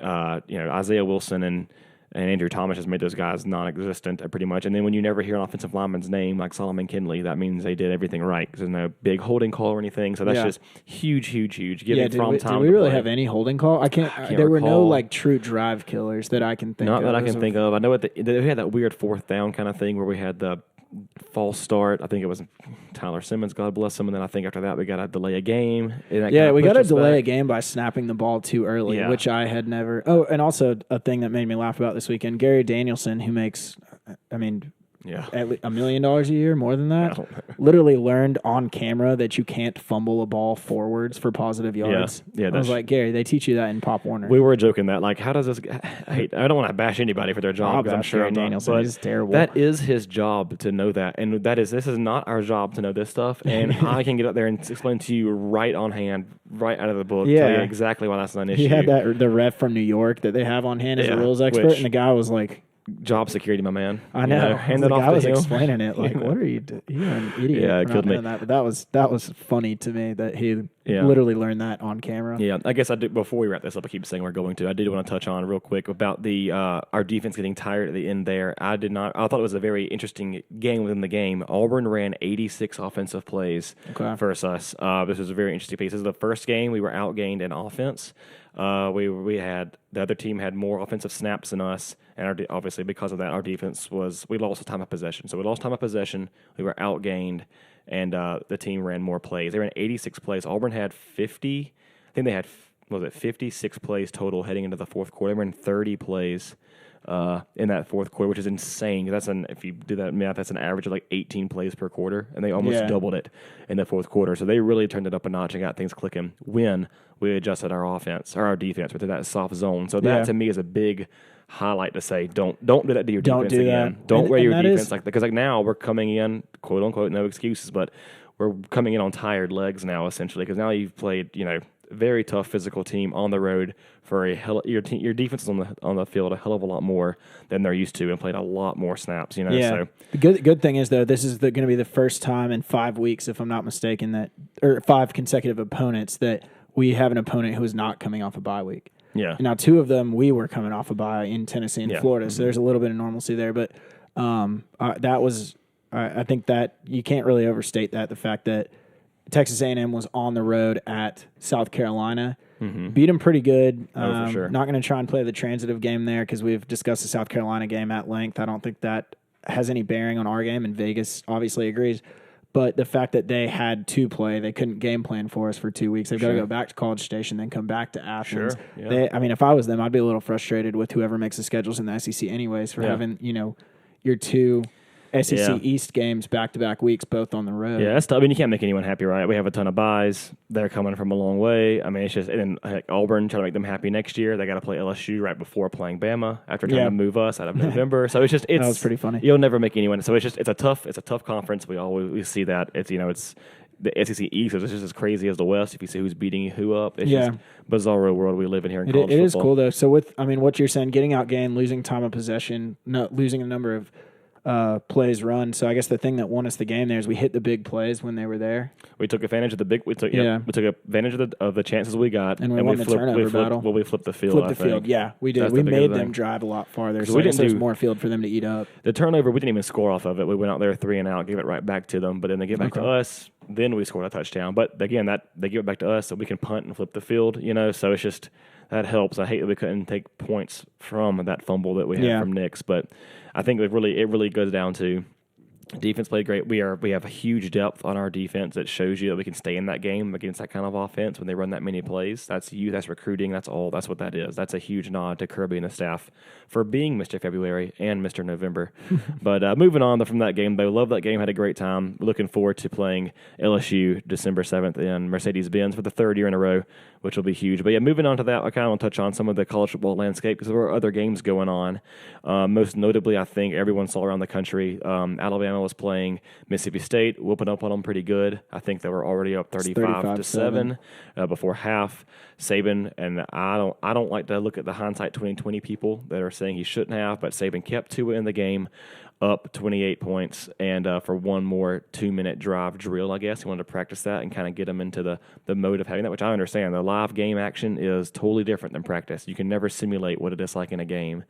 Isaiah Wilson and Andrew Thomas has made those guys non-existent pretty much. And then when you never hear an offensive lineman's name like Solomon Kinley, that means they did everything right because there's no big holding call or anything. So that's just huge. Did we really have any holding call? I can't there were no like true drive killers that I can think of. Not that I can think of. I know they had that weird fourth down kind of thing where we had the false start. I think it was Tyler Simmons, God bless him. And then I think after that we got to delay a game. We got to delay a game by snapping the ball too early, which I had never. Oh, and also a thing that made me laugh about this weekend, Gary Danielson, who makes, at least $1 million a year, more than that, literally learned on camera that you can't fumble a ball forwards for positive yards. I was like, Gary, they teach you that in Pop Warner. We were joking that, like, how does this? I don't want to bash anybody for their job. I'm sure Gary Danielson is terrible. That is his job to know that, and this is not our job to know this stuff. And I can get up there and explain to you right on hand, right out of the book, tell you exactly why that's not an issue. He had the ref from New York that they have on hand as a rules expert, and the guy was like, job security, my man. I know. Hand it off to him. I was explaining it like, what are you doing? You're an idiot. Yeah, it killed me. But that was funny to me that he literally learned that on camera. Yeah, I guess I do. Before we wrap this up, I keep saying we're going to. I did want to touch on real quick about the our defense getting tired at the end there. I thought it was a very interesting game within the game. Auburn ran 86 offensive plays versus us. This was a very interesting piece. This is the first game we were outgained in offense. We had the other team had more offensive snaps than us, and obviously because of that, our defense we lost time of possession. So we lost time of possession. We were outgained, and the team ran more plays. They ran 86 plays. Auburn had 50. I think they had 56 plays total heading into the fourth quarter. They ran 30 plays in that fourth quarter, which is insane. If you do that math, that's an average of like 18 plays per quarter, and they almost doubled it in the fourth quarter. So they really turned it up a notch and got things clicking when we adjusted our defense with that soft zone. So that to me is a big highlight to say, don't do that to your defense again. Don't wear your defense like that, because like now we're coming in, quote unquote, no excuses, but we're coming in on tired legs now, essentially, because now you've played, very tough physical team on the road for your defense is on the field a hell of a lot more than they're used to and played a lot more snaps. Yeah. So The good thing is though, this is going to be the first time in 5 weeks, if I'm not mistaken, or 5 consecutive opponents that we have an opponent who is not coming off a bye week. Yeah. Now 2 of them we were coming off a bye in Tennessee and Florida, so there's a little bit of normalcy there. But that was I think that you can't really overstate that, the fact that Texas A&M was on the road at South Carolina. Beat them pretty good. For sure. Not going to try and play the transitive game there because we've discussed the South Carolina game at length. I don't think that has any bearing on our game, and Vegas obviously agrees. But the fact that they had to play, they couldn't game plan for us for 2 weeks. They've got to go back to College Station, then come back to Athens. Sure. Yeah. If I was them, I'd be a little frustrated with whoever makes the schedules in the SEC anyways for having, your 2 SEC East games back-to-back weeks, both on the road. Yeah, that's tough. I mean, you can't make anyone happy, right? We have a ton of buys. They're coming from a long way. I mean, it's just, and then Auburn trying to make them happy next year. They got to play LSU right before playing Bama after trying to move us out of November. So that was pretty funny. You'll never make anyone. So it's a tough conference. We see that. It's the SEC East is just as crazy as the West. If you see who's beating who up, it's just bizarre world we live in here in college football. It is cool though. So what you're saying, getting outgained, losing time of possession, losing a number of plays run. So I guess the thing that won us the game there is we hit the big plays when they were there. We took advantage of we took advantage of the chances we got, and we won the turnover battle. Well, we flipped the field. Yeah, we did. We made them drive a lot farther. So there's more field for them to eat up. The turnover, we didn't even score off of it. We went out there 3 and out, gave it right back to them. But then they get back to us. Then we scored a touchdown. But again, they give it back to us, so we can punt and flip the field. So it's just that helps. I hate that we couldn't take points from that fumble that we had from Nix, but I think it really goes down to defense played great. We have a huge depth on our defense that shows you that we can stay in that game against that kind of offense when they run that many plays. That's that's recruiting. That's what that is. That's a huge nod to Kirby and the staff for being Mr. February and Mr. November. But moving on from that game, though, love that game. Had a great time. Looking forward to playing LSU December 7th in Mercedes-Benz for the 3rd year in a row, which will be huge. But yeah, moving on to that, I kind of want to touch on some of the college football landscape because there were other games going on. Most notably, I think everyone saw around the country, Alabama was playing Mississippi State, whooping up on them pretty good. I think they were already up 35-7 before half. Saban, and I don't like to look at the hindsight 2020 people that are saying he shouldn't have, but Saban kept Tua in the game, up 28 points, and for one more 2-minute drive drill, I guess. He wanted to practice that and kind of get him into the mode of having that, which I understand. The live game action is totally different than practice. You can never simulate what it is like in a game.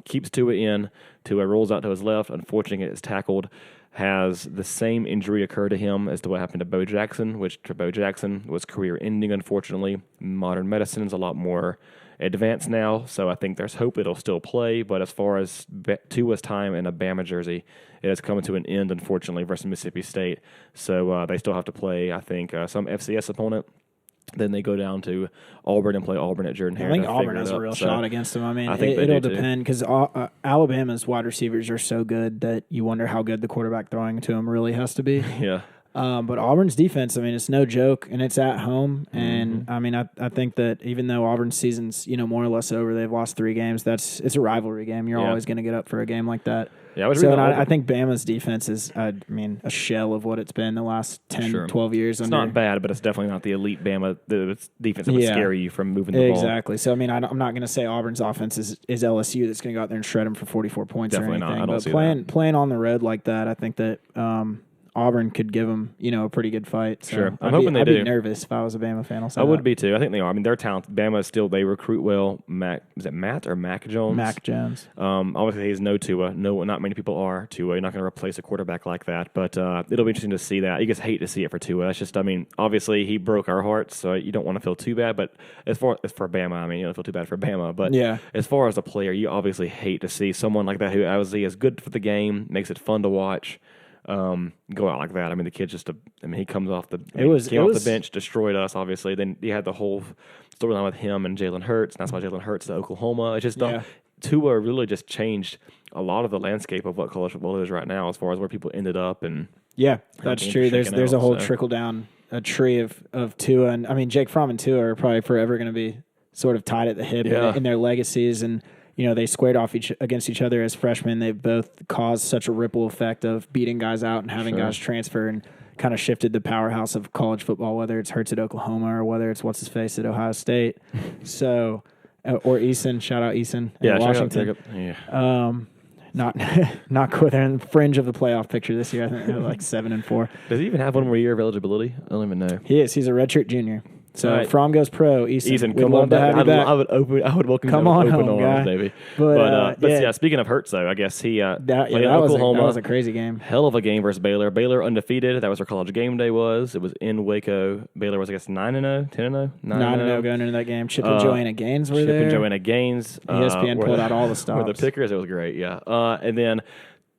Keeps Tua in. Tua rolls out to his left. Unfortunately, it's tackled. Has the same injury occur to him as to what happened to Bo Jackson, which to Bo Jackson was career-ending, unfortunately. Modern medicine is a lot more advanced now, so I think there's hope it'll still play. But as far as Tua's time in a Bama jersey, it has come to an end, unfortunately, versus Mississippi State. So they still have to play, I think, some FCS opponent. Then they go down to Auburn and play Auburn at Jordan-Hare. I think Auburn has a real shot against them. I mean, it'll depend because Alabama's wide receivers are so good that you wonder how good the quarterback throwing to them really has to be. Yeah. But Auburn's defense, I mean, it's no joke, and it's at home. And I mean, I think that even though Auburn's season's more or less over, they've lost 3 games. It's a rivalry game. You're always going to get up for a game like that. Yeah, I think Bama's defense is, a shell of what it's been the last 10, 12 years. It's not bad, but it's definitely not the elite Bama defense that would scare you from moving the ball. Exactly. So, I mean, I'm not going to say Auburn's offense is LSU that's going to go out there and shred them for 44 points definitely or anything. Not. I don't but see playing on the road like that, I think that Auburn could give them, a pretty good fight. So sure. I'm hoping they do. I'd be nervous if I was a Bama fan. I would be too. I think they are. I mean, they're talented. Bama is still, they recruit well. Is it Matt or Mac Jones? Mac Jones. Obviously, he's no Tua. No, not many people are Tua. You're not going to replace a quarterback like that. But it'll be interesting to see that. You just hate to see it for Tua. That's just, I mean, obviously, he broke our hearts, so you don't want to feel too bad. But as far as for Bama, I mean, you don't feel too bad for Bama. But as far as a player, you obviously hate to see someone like that who obviously is good for the game, makes it fun to watch. Go out like that. I mean, the kid he comes off the off the bench, destroyed us. Obviously, then you had the whole storyline with him and Jalen Hurts. And that's why Jalen Hurts to Oklahoma. It's just Tua really just changed a lot of the landscape of what college football is right now, as far as where people ended up. And that's true. There's a whole trickle down a tree of Tua, and I mean Jake Fromm and Tua are probably forever going to be sort of tied at the hip in their legacies and. They squared off against each other as freshmen. They've both caused such a ripple effect of beating guys out and having guys transfer. And, kind of shifted the powerhouse of college football, whether it's Hurts at Oklahoma or whether it's what's-his-face at Ohio State. So, or Eason, shout out Eason at Washington. Not quite. They're in the fringe of the playoff picture this year. I think they're like 7-4. Does he even have one more year of eligibility? I don't even know. He is. He's a redshirt junior. So right. Fromm goes pro. Eason, come on back. I would welcome come you on open home, arms, guy. baby. But yeah, speaking of Hurts, though, I guess he played Oklahoma. That was a crazy game. Hell of a game versus Baylor. Baylor undefeated. That was where College Game Day was. It was in Waco. Baylor was, I guess, 9-0, 10-0, 9-0 going into that game. Chip and Joanna Gaines were there. Chip and Joanna Gaines. ESPN pulled out all the stops. Were the pickers. It was great. Yeah, and then.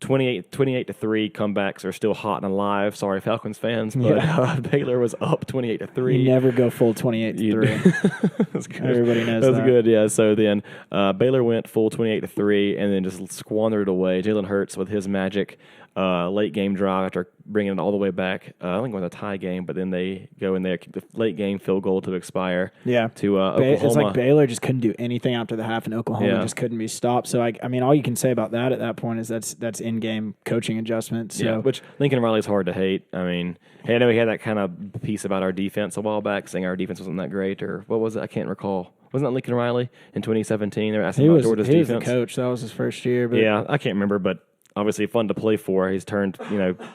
28-3 comebacks are still hot and alive. Sorry, Falcons fans, but Baylor was up 28-3. You never go full 28-3. That's good. Everybody knows that. That's good, yeah. So then Baylor went full 28-3 and then just squandered away. Jalen Hurts with his magic late game drive after bringing it all the way back. I think it was a tie game, but then they go in there, keep the late game field goal to expire. Yeah. To Oklahoma. It's like Baylor just couldn't do anything after the half, and Oklahoma just couldn't be stopped. So I mean, all you can say about that at that point is that's in-game coaching adjustments. So. Yeah, which Lincoln Riley's hard to hate. I mean, I know he had that kind of piece about our defense a while back, saying our defense wasn't that great, or what was it? I can't recall. Wasn't that Lincoln Riley in 2017? They were asking about Georgia's defense. He was the coach. That was his first year. But yeah, I can't remember, but obviously fun to play for. He's turned,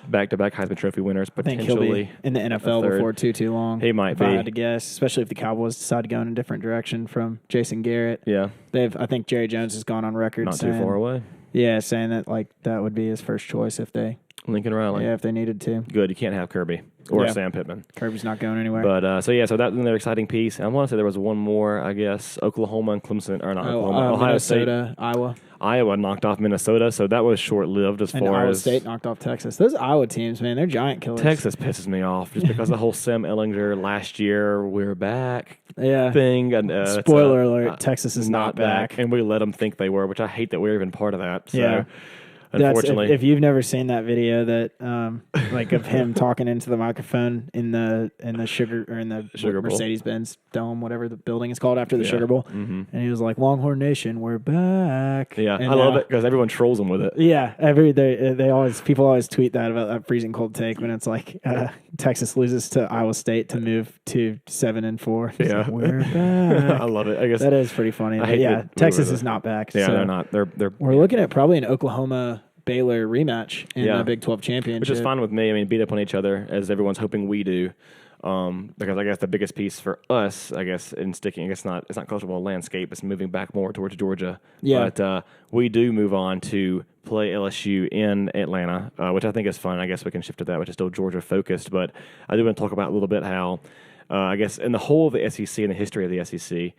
back-to-back Heisman Trophy winners, potentially. I think he'll be in the NFL before too long. He might be. If I had to guess, especially if the Cowboys decide to go in a different direction from Jason Garrett. Yeah. I think Jerry Jones has gone on record not too far away. Yeah, saying that that would be his first choice if they Lincoln Riley. Yeah, if they needed to. Good. You can't have Kirby or Sam Pittman. Kirby's not going anywhere. But so that's another exciting piece. And I want to say there was one more, I guess, Oklahoma and Clemson, or not Oklahoma, Ohio Minnesota, State. Iowa knocked off Minnesota, so that was short-lived as far Iowa as State knocked off Texas. Those Iowa teams, man, they're giant killers. Texas pisses me off just because the whole Sam Ehlinger last year, we're back thing. And, spoiler alert, Texas is not back. And we let them think they were, which I hate that we're even part of that. So. Yeah. Unfortunately, if you've never seen that video that of him talking into the microphone in the Sugar Bowl. Mercedes-Benz Dome, whatever the building is called after the Sugar Bowl, and he was like, "Longhorn Nation, we're back." Yeah, and I love it because everyone trolls him with it. Yeah, people always tweet that about that freezing cold take when it's like Texas loses to Iowa State to move to 7-4. Yeah, like, we're back. I love it. I guess that is pretty funny. Texas is not back. Yeah, so they're not. We're looking at probably an Oklahoma Baylor rematch in the Big 12 championship, which is fine with me. I mean, beat up on each other as everyone's hoping we do, because I guess the biggest piece for us, I guess, in sticking, I guess it's not cultural landscape. It's moving back more towards Georgia. Yeah, but we do move on to play LSU in Atlanta, which I think is fun. I guess we can shift to that, which is still Georgia focused. But I do want to talk about a little bit how, I guess, in the whole of the SEC and the history of the SEC,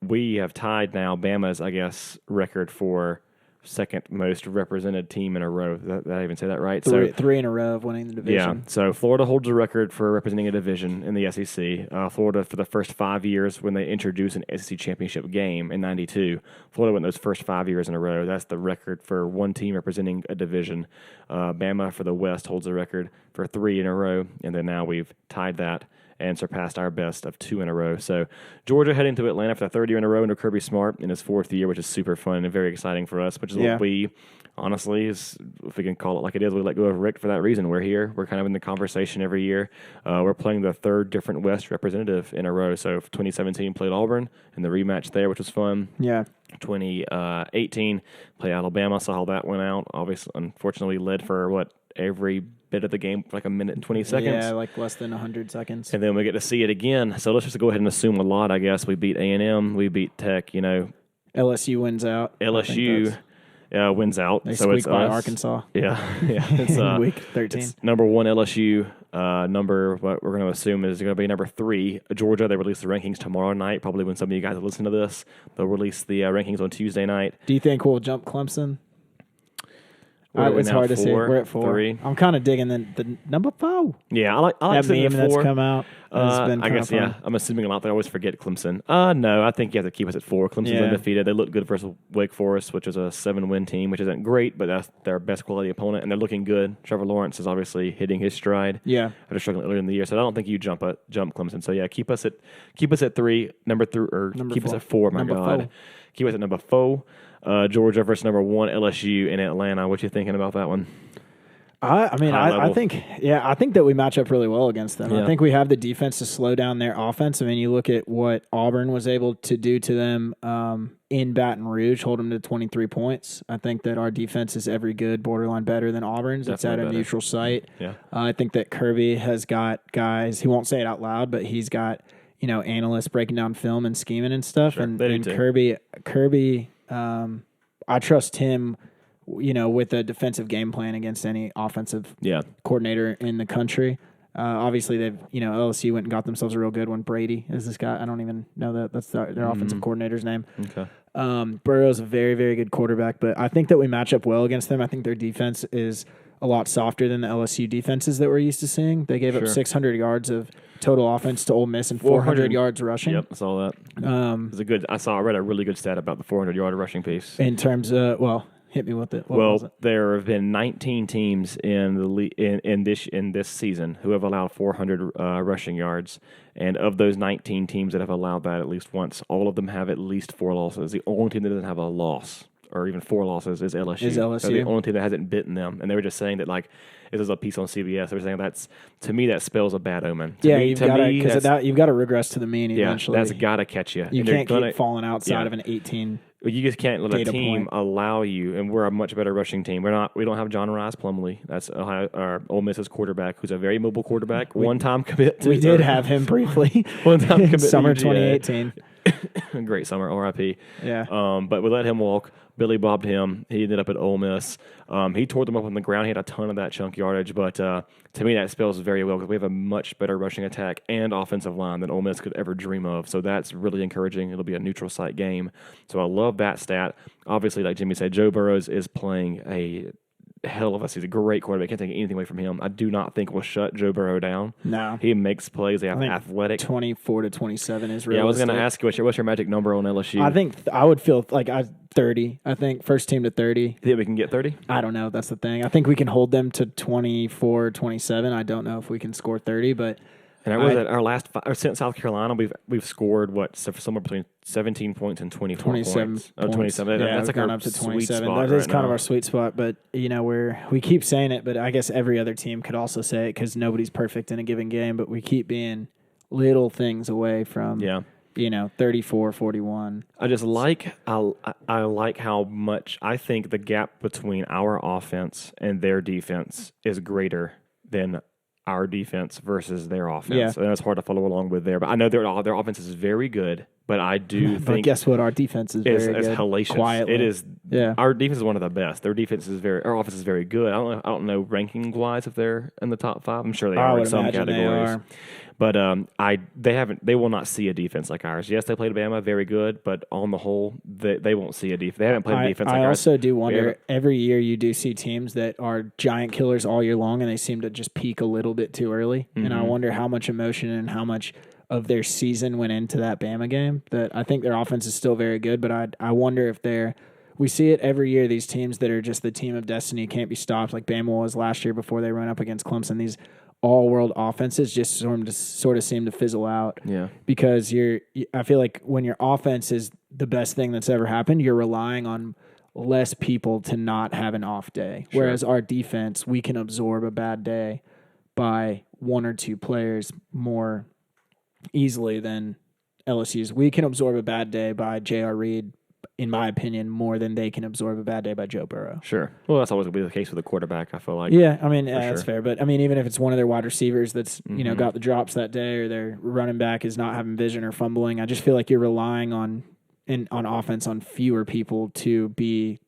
we have tied now Bama's, I guess, record for second most represented team in a row. Did I even say that right? Three in a row of winning the division. Yeah. So Florida holds the record for representing a division in the SEC. Florida, for the first 5 years when they introduced an SEC championship game in '92, Florida went those first 5 years in a row. That's the record for one team representing a division. Bama for the West holds the record for 3 in a row, and then now we've tied that and surpassed our best of 2 in a row. So Georgia heading to Atlanta for the 3rd year in a row under Kirby Smart in his 4th year, which is super fun and very exciting for us, which is what we, honestly, if we can call it like it is, we let go of Rick for that reason. We're here. We're kind of in the conversation every year. We're playing the 3rd different West representative in a row. So 2017 played Auburn in the rematch there, which was fun. Yeah. 2018 played Alabama, saw how that went out. Obviously, unfortunately, led for every bit of the game for like a minute and 20 seconds. Yeah, like less than 100 seconds. And then we get to see it again. So let's just go ahead and assume a lot, I guess. We beat A&M. We beat Tech, LSU wins out. LSU wins out. They so squeaked by Arkansas. Yeah. It's in week 13. It's number 1 LSU. What we're going to assume is going to be number 3 Georgia. They release the rankings tomorrow night. Probably when some of you guys listen to this, they'll release the rankings on Tuesday night. Do you think we'll jump Clemson? It's hard to say. We're at 4. 3. I'm kind of digging the number 4. Yeah, I like that meme that's come out. I guess, I'm assuming a lot. They always forget Clemson. No, I think you have to keep us at 4. Clemson's undefeated. They look good versus Wake Forest, which is a 7-win team, which isn't great, but that's their best quality opponent, and they're looking good. Trevor Lawrence is obviously hitting his stride. Yeah, after struggling earlier in the year, so I don't think you jump Clemson. So yeah, keep us at 3, number 3, or keep 4. Us at 4. My God, 4. Keep us at number 4. Georgia versus number 1 LSU in Atlanta. What you thinking about that one? I think that we match up really well against them. Yeah. I think we have the defense to slow down their offense. I mean, you look at what Auburn was able to do to them in Baton Rouge, hold them to 23 points. I think that our defense is every good, borderline better than Auburn's. It's at a neutral site. Yeah. I think that Kirby has got guys, he won't say it out loud, but he's got, analysts breaking down film and scheming and stuff. Sure, and Kirby, I trust him, with a defensive game plan against any offensive coordinator in the country. Obviously, they've, LSU went and got themselves a real good one. Brady is this guy. I don't even know that. That's their offensive coordinator's name. Okay. Burrow's a very, very good quarterback, but I think that we match up well against them. I think their defense is a lot softer than the LSU defenses that we're used to seeing. They gave up 600 yards of total offense to Ole Miss and 400 yards rushing. Yep, I saw that. I read a really good stat about the 400-yard rushing piece. In terms of, hit me with it. What was it? There have been 19 teams in the in this season who have allowed 400 rushing yards, and of those 19 teams that have allowed that at least once, all of them have at least 4 losses. The only team that doesn't have a loss or even 4 losses is LSU. So the only team that hasn't bitten them, and they were just saying that this is a piece on CBS. They were saying to me that spells a bad omen. You've got to regress to the mean eventually. That's got to catch you. You can't keep falling outside of an 18. You just can't let a team allow you, and we're a much better rushing team. We don't have John Rice Plumlee. That's our Ole Miss's quarterback, who's a very mobile quarterback. One-time commit. We did have him briefly. One-time commit. Summer 2018. Great summer, RIP. Yeah. But we let him walk. Billy bobbed him. He ended up at Ole Miss. He tore them up on the ground. He had a ton of that chunk yardage. But to me, that spells very well because we have a much better rushing attack and offensive line than Ole Miss could ever dream of. So that's really encouraging. It'll be a neutral site game. So I love that stat. Obviously, like Jimmy said, Joe Burrows is playing a hell of a season. He's a great quarterback. Can't take anything away from him. I do not think we'll shut Joe Burrow down. No. He makes plays. They have athletic. 24 to 27 is realistic. Yeah, I was going to ask you, what's your magic number on LSU? I think I would feel like 30. I think first team to 30. You think we can get 30? I don't know. That's the thing. I think we can hold them to 24, 27. I don't know if we can score 30, but... And our last since South Carolina, we've scored somewhere between 17 points and 24 points. 27. Yeah, that's gone up to 27. That is kind of our sweet spot. But we keep saying it. But I guess every other team could also say it because nobody's perfect in a given game. But we keep being little things away from 34, 41. I just I like how much I think the gap between our offense and their defense is greater than our defense versus their offense. And it's hard to follow along with there. But I know their offense is very good, but I do think... But guess what? Our defense is very good. It's hellacious. Quietly. It is. Yeah. Our defense is one of the best. Our offense is very good. I don't know ranking-wise if they're in the top 5. I'm sure they are in some categories. But they will not see a defense like ours. Yes, they played Bama, very good, but on the whole, they won't see a defense. They haven't played a defense like ours. I also do wonder, every year you do see teams that are giant killers all year long, and they seem to just peak a little bit too early. Mm-hmm. And I wonder how much emotion and how much of their season went into that Bama game. That I think their offense is still very good, but I wonder if we see it every year, these teams that are just the team of destiny, can't be stopped, like Bama was last year before they run up against Clemson. These all-world offenses just sort of seem to fizzle out. Yeah. Because I feel like when your offense is the best thing that's ever happened, you're relying on less people to not have an off day. Sure. Whereas our defense, we can absorb a bad day by 1 or 2 players more easily than LSU's. We can absorb a bad day by J.R. Reed, in my opinion, more than they can absorb a bad day by Joe Burrow. Sure. Well, that's always going to be the case with a quarterback, I feel like. Yeah, I mean, that's fair. But, I mean, even if it's one of their wide receivers that's, got the drops that day, or their running back is not having vision or fumbling, I just feel like you're relying on offense on fewer people to be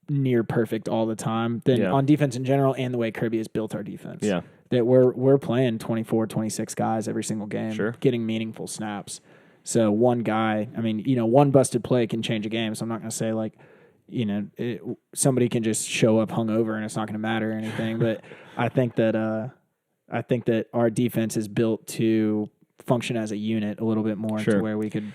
near perfect all the time than on defense in general, and the way Kirby has built our defense. Yeah. That we're playing 24, 26 guys every single game, getting meaningful snaps. So one guy, I mean, one busted play can change a game. So I'm not going to say somebody can just show up hungover and it's not going to matter or anything. But I think that our defense is built to function as a unit a little bit more to where we could.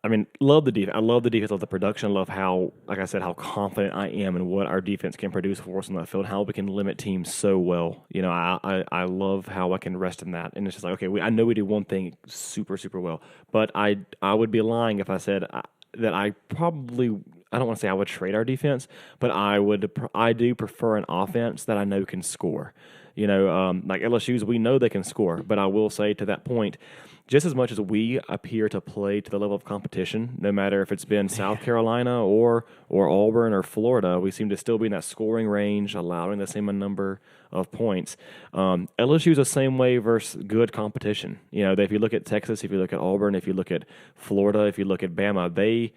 I mean, love the defense. I love the defense, love the production. I love how, like I said, how confident I am in what our defense can produce for us on that field, how we can limit teams so well. I love how I can rest in that. And it's just like, okay, I know we do one thing super, super well. But I would be lying if I said that I I don't want to say I would trade our defense, but I do prefer an offense that I know can score. Like LSU's, we know they can score, but I will say to that point, just as much as we appear to play to the level of competition, no matter if it's been South Carolina or Auburn or Florida, we seem to still be in that scoring range, allowing the same number of points. LSU's the same way versus good competition. If you look at Texas, if you look at Auburn, if you look at Florida, if you look at Bama,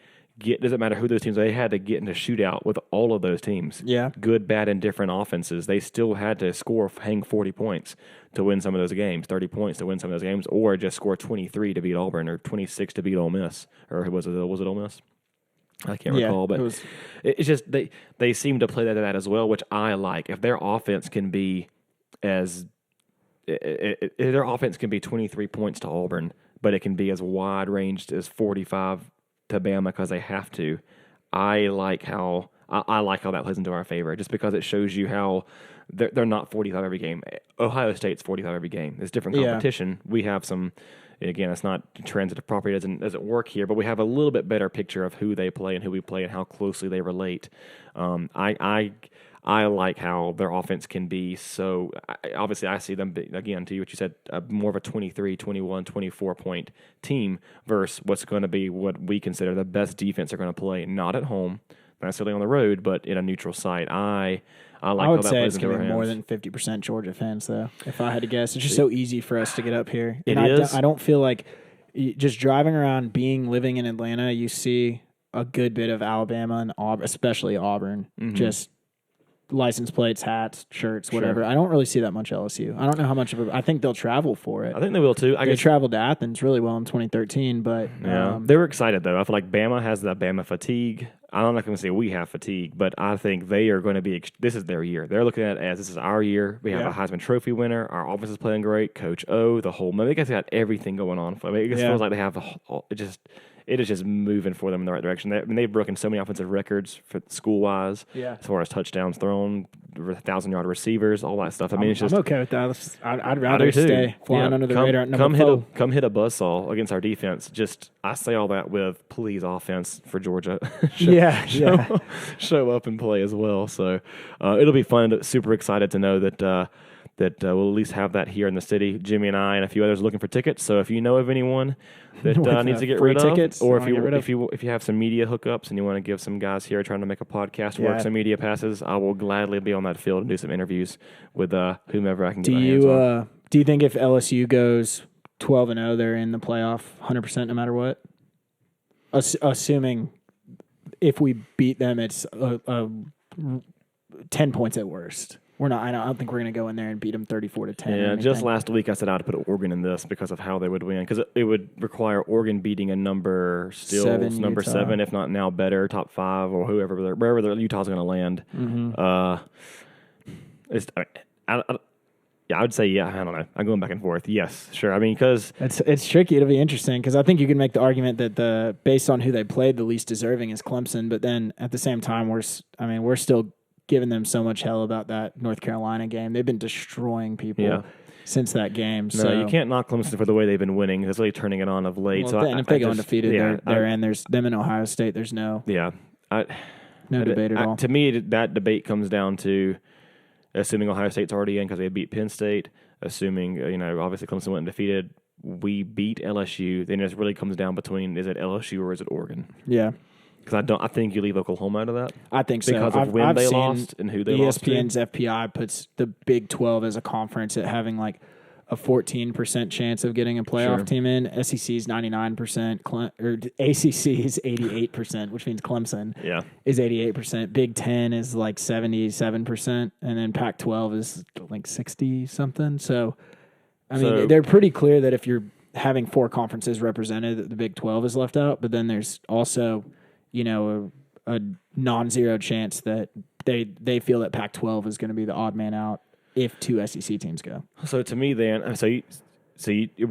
doesn't matter who those teams, they had to get into shootout with all of those teams. Yeah. Good, bad, and different offenses. They still had to hang 40 points to win some of those games, 30 points to win some of those games, or just score 23 to beat Auburn or 26 to beat Ole Miss. Or was it Ole Miss? I can't recall, but it's just they seem to play that as well, which I like. If their offense can be if their offense can be 23 points to Auburn, but it can be as wide ranged as 45 to Bama because they have to. I like how that plays into our favor, just because it shows you how they're not 45 every game. Ohio State's 45 every game. It's different competition. We have some. Again, it's not transitive property doesn't work here, but we have a little bit better picture of who they play and who we play and how closely they relate. I like how their offense can be so. Obviously, I see them, again, to you, what you said, more of a 23, 21, 24-point team versus what's going to be what we consider the best defense they're going to play, not at home, not necessarily on the road, but in a neutral site. I like how that plays into our hands. I would say it's going to be more than 50% Georgia fans, though, if I had to guess. It's just so easy for us to get up here. And I don't feel like just driving around, living in Atlanta, you see a good bit of Alabama and Auburn, especially Auburn, just license plates, hats, shirts, whatever. Sure. I don't really see that much LSU. I don't know how much of it. I think they'll travel for it. I think they will too. They traveled to Athens really well in 2013, but they were excited though. I feel like Bama has that Bama fatigue. I'm not going to say we have fatigue, but I think they are going to be. This is their year. They're looking at it as this is our year. We have a Heisman Trophy winner. Our offense is playing great. Coach O, the whole. They guys got everything going on. It just feels like they have it is just moving for them in the right direction. They've broken so many offensive records for school-wise, as far as touchdowns thrown, 1,000-yard receivers, all that stuff. I'm okay with that. I'd rather stay flying under the radar at number 4. Come hit a buzzsaw against our defense. I say all that with please offense for Georgia. Show up and play as well. So it'll be fun. Super excited to know that we'll at least have that here in the city. Jimmy and I and a few others looking for tickets. So if you know of anyone that needs to get rid of tickets, or if you have some media hookups and you want to give some guys here trying to make a podcast work some media passes, I will gladly be on that field and do some interviews with whomever I can get my hands on. Do you think if LSU goes 12-0, they're in the playoff 100% no matter what? Assuming if we beat them, it's 10 points at worst. We're not. I don't think we're going to go in there and beat them 34-10. Yeah, just last week I said I'd put Oregon in this because of how they would win. Because it would require Oregon beating a number 7, if not now better, top 5 or wherever Utah's going to land. I would say I don't know. I'm going back and forth. Yes, sure. I mean, because it's tricky. It'll be interesting because I think you can make the argument that based on who they played, the least deserving is Clemson. But then at the same time, we're still giving them so much hell about that North Carolina game. They've been destroying people since that game. So you can't knock Clemson for the way they've been winning. They're really turning it on of late. Well, if they go undefeated, they're in. There's them in Ohio State. There's no debate at all. To me, that debate comes down to assuming Ohio State's already in because they beat Penn State. Assuming obviously Clemson went undefeated. We beat LSU. Then it really comes down between is it LSU or is it Oregon? Yeah. Because I think you leave Oklahoma out of that. I think so. Because of when they lost and who they lost to. ESPN's FPI puts the Big 12 as a conference at having like a 14% chance of getting a playoff team in. SEC's 99%, or ACC's 88%, which means Clemson is 88%. Big 10 is like 77%, and then Pac-12 is like 60-something. So, I mean, they're pretty clear that if you're having 4 conferences represented, that the Big 12 is left out. But then there's also a non-zero chance that they feel that Pac-12 is going to be the odd man out if 2 SEC teams go. So to me, then, we're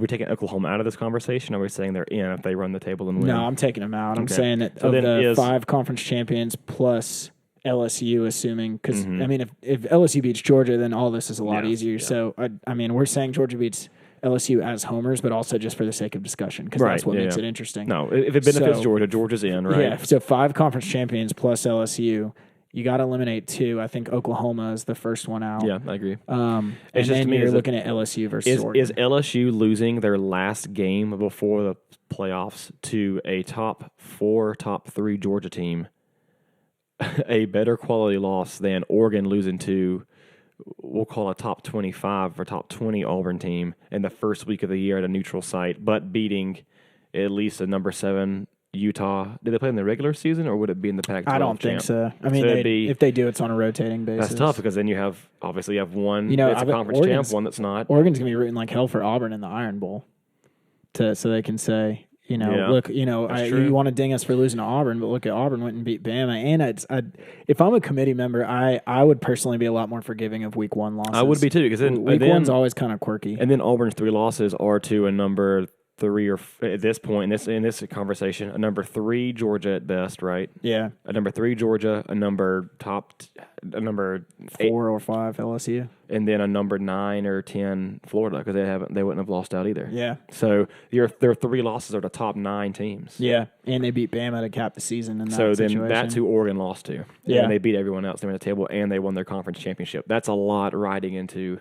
taking Oklahoma out of this conversation, or are we saying they're in if they run the table and win? No, I'm taking them out. I'm saying that of the 5 conference champions plus LSU, assuming, because, I mean, if LSU beats Georgia, then all this is a lot easier. Yeah. So, I mean, we're saying Georgia beats LSU as homers, but also just for the sake of discussion, because that's what makes it interesting. No, if it benefits Georgia, Georgia's in, right? Yeah, so 5 conference champions plus LSU. You got to eliminate 2. I think Oklahoma is the first one out. Yeah, I agree. And then you're looking at LSU versus Oregon. Is LSU losing their last game before the playoffs to a top 4, top 3 Georgia team a better quality loss than Oregon losing to, we'll call a top 25 or top 20 Auburn team in the first week of the year at a neutral site, but beating at least a number 7 Utah? Did they play in the regular season, or would it be in the Pac-12? I don't think so. I mean, if they do, it's on a rotating basis. That's tough because then you have one that's a conference champ, one that's not. Oregon's gonna be rooting like hell for Auburn in the Iron Bowl, so they can say, look, you want to ding us for losing to Auburn, but look at Auburn went and beat Bama. And if I'm a committee member, I would personally be a lot more forgiving of week 1 losses. I would be too, because week 1's always kind of quirky. And then Auburn's 3 losses are to a number 3 or at this point in this conversation, a number 3 Georgia at best, right? Yeah, a number 3 Georgia, a number 4 or 5 LSU, and then a number 9 or 10 Florida, because they wouldn't have lost out either. Yeah. So their 3 losses are the top 9 teams. Yeah, and they beat Bama to cap the season. In that situation. Then that's who Oregon lost to. Yeah, and they beat everyone else. They won the table, and they won their conference championship. That's a lot riding into.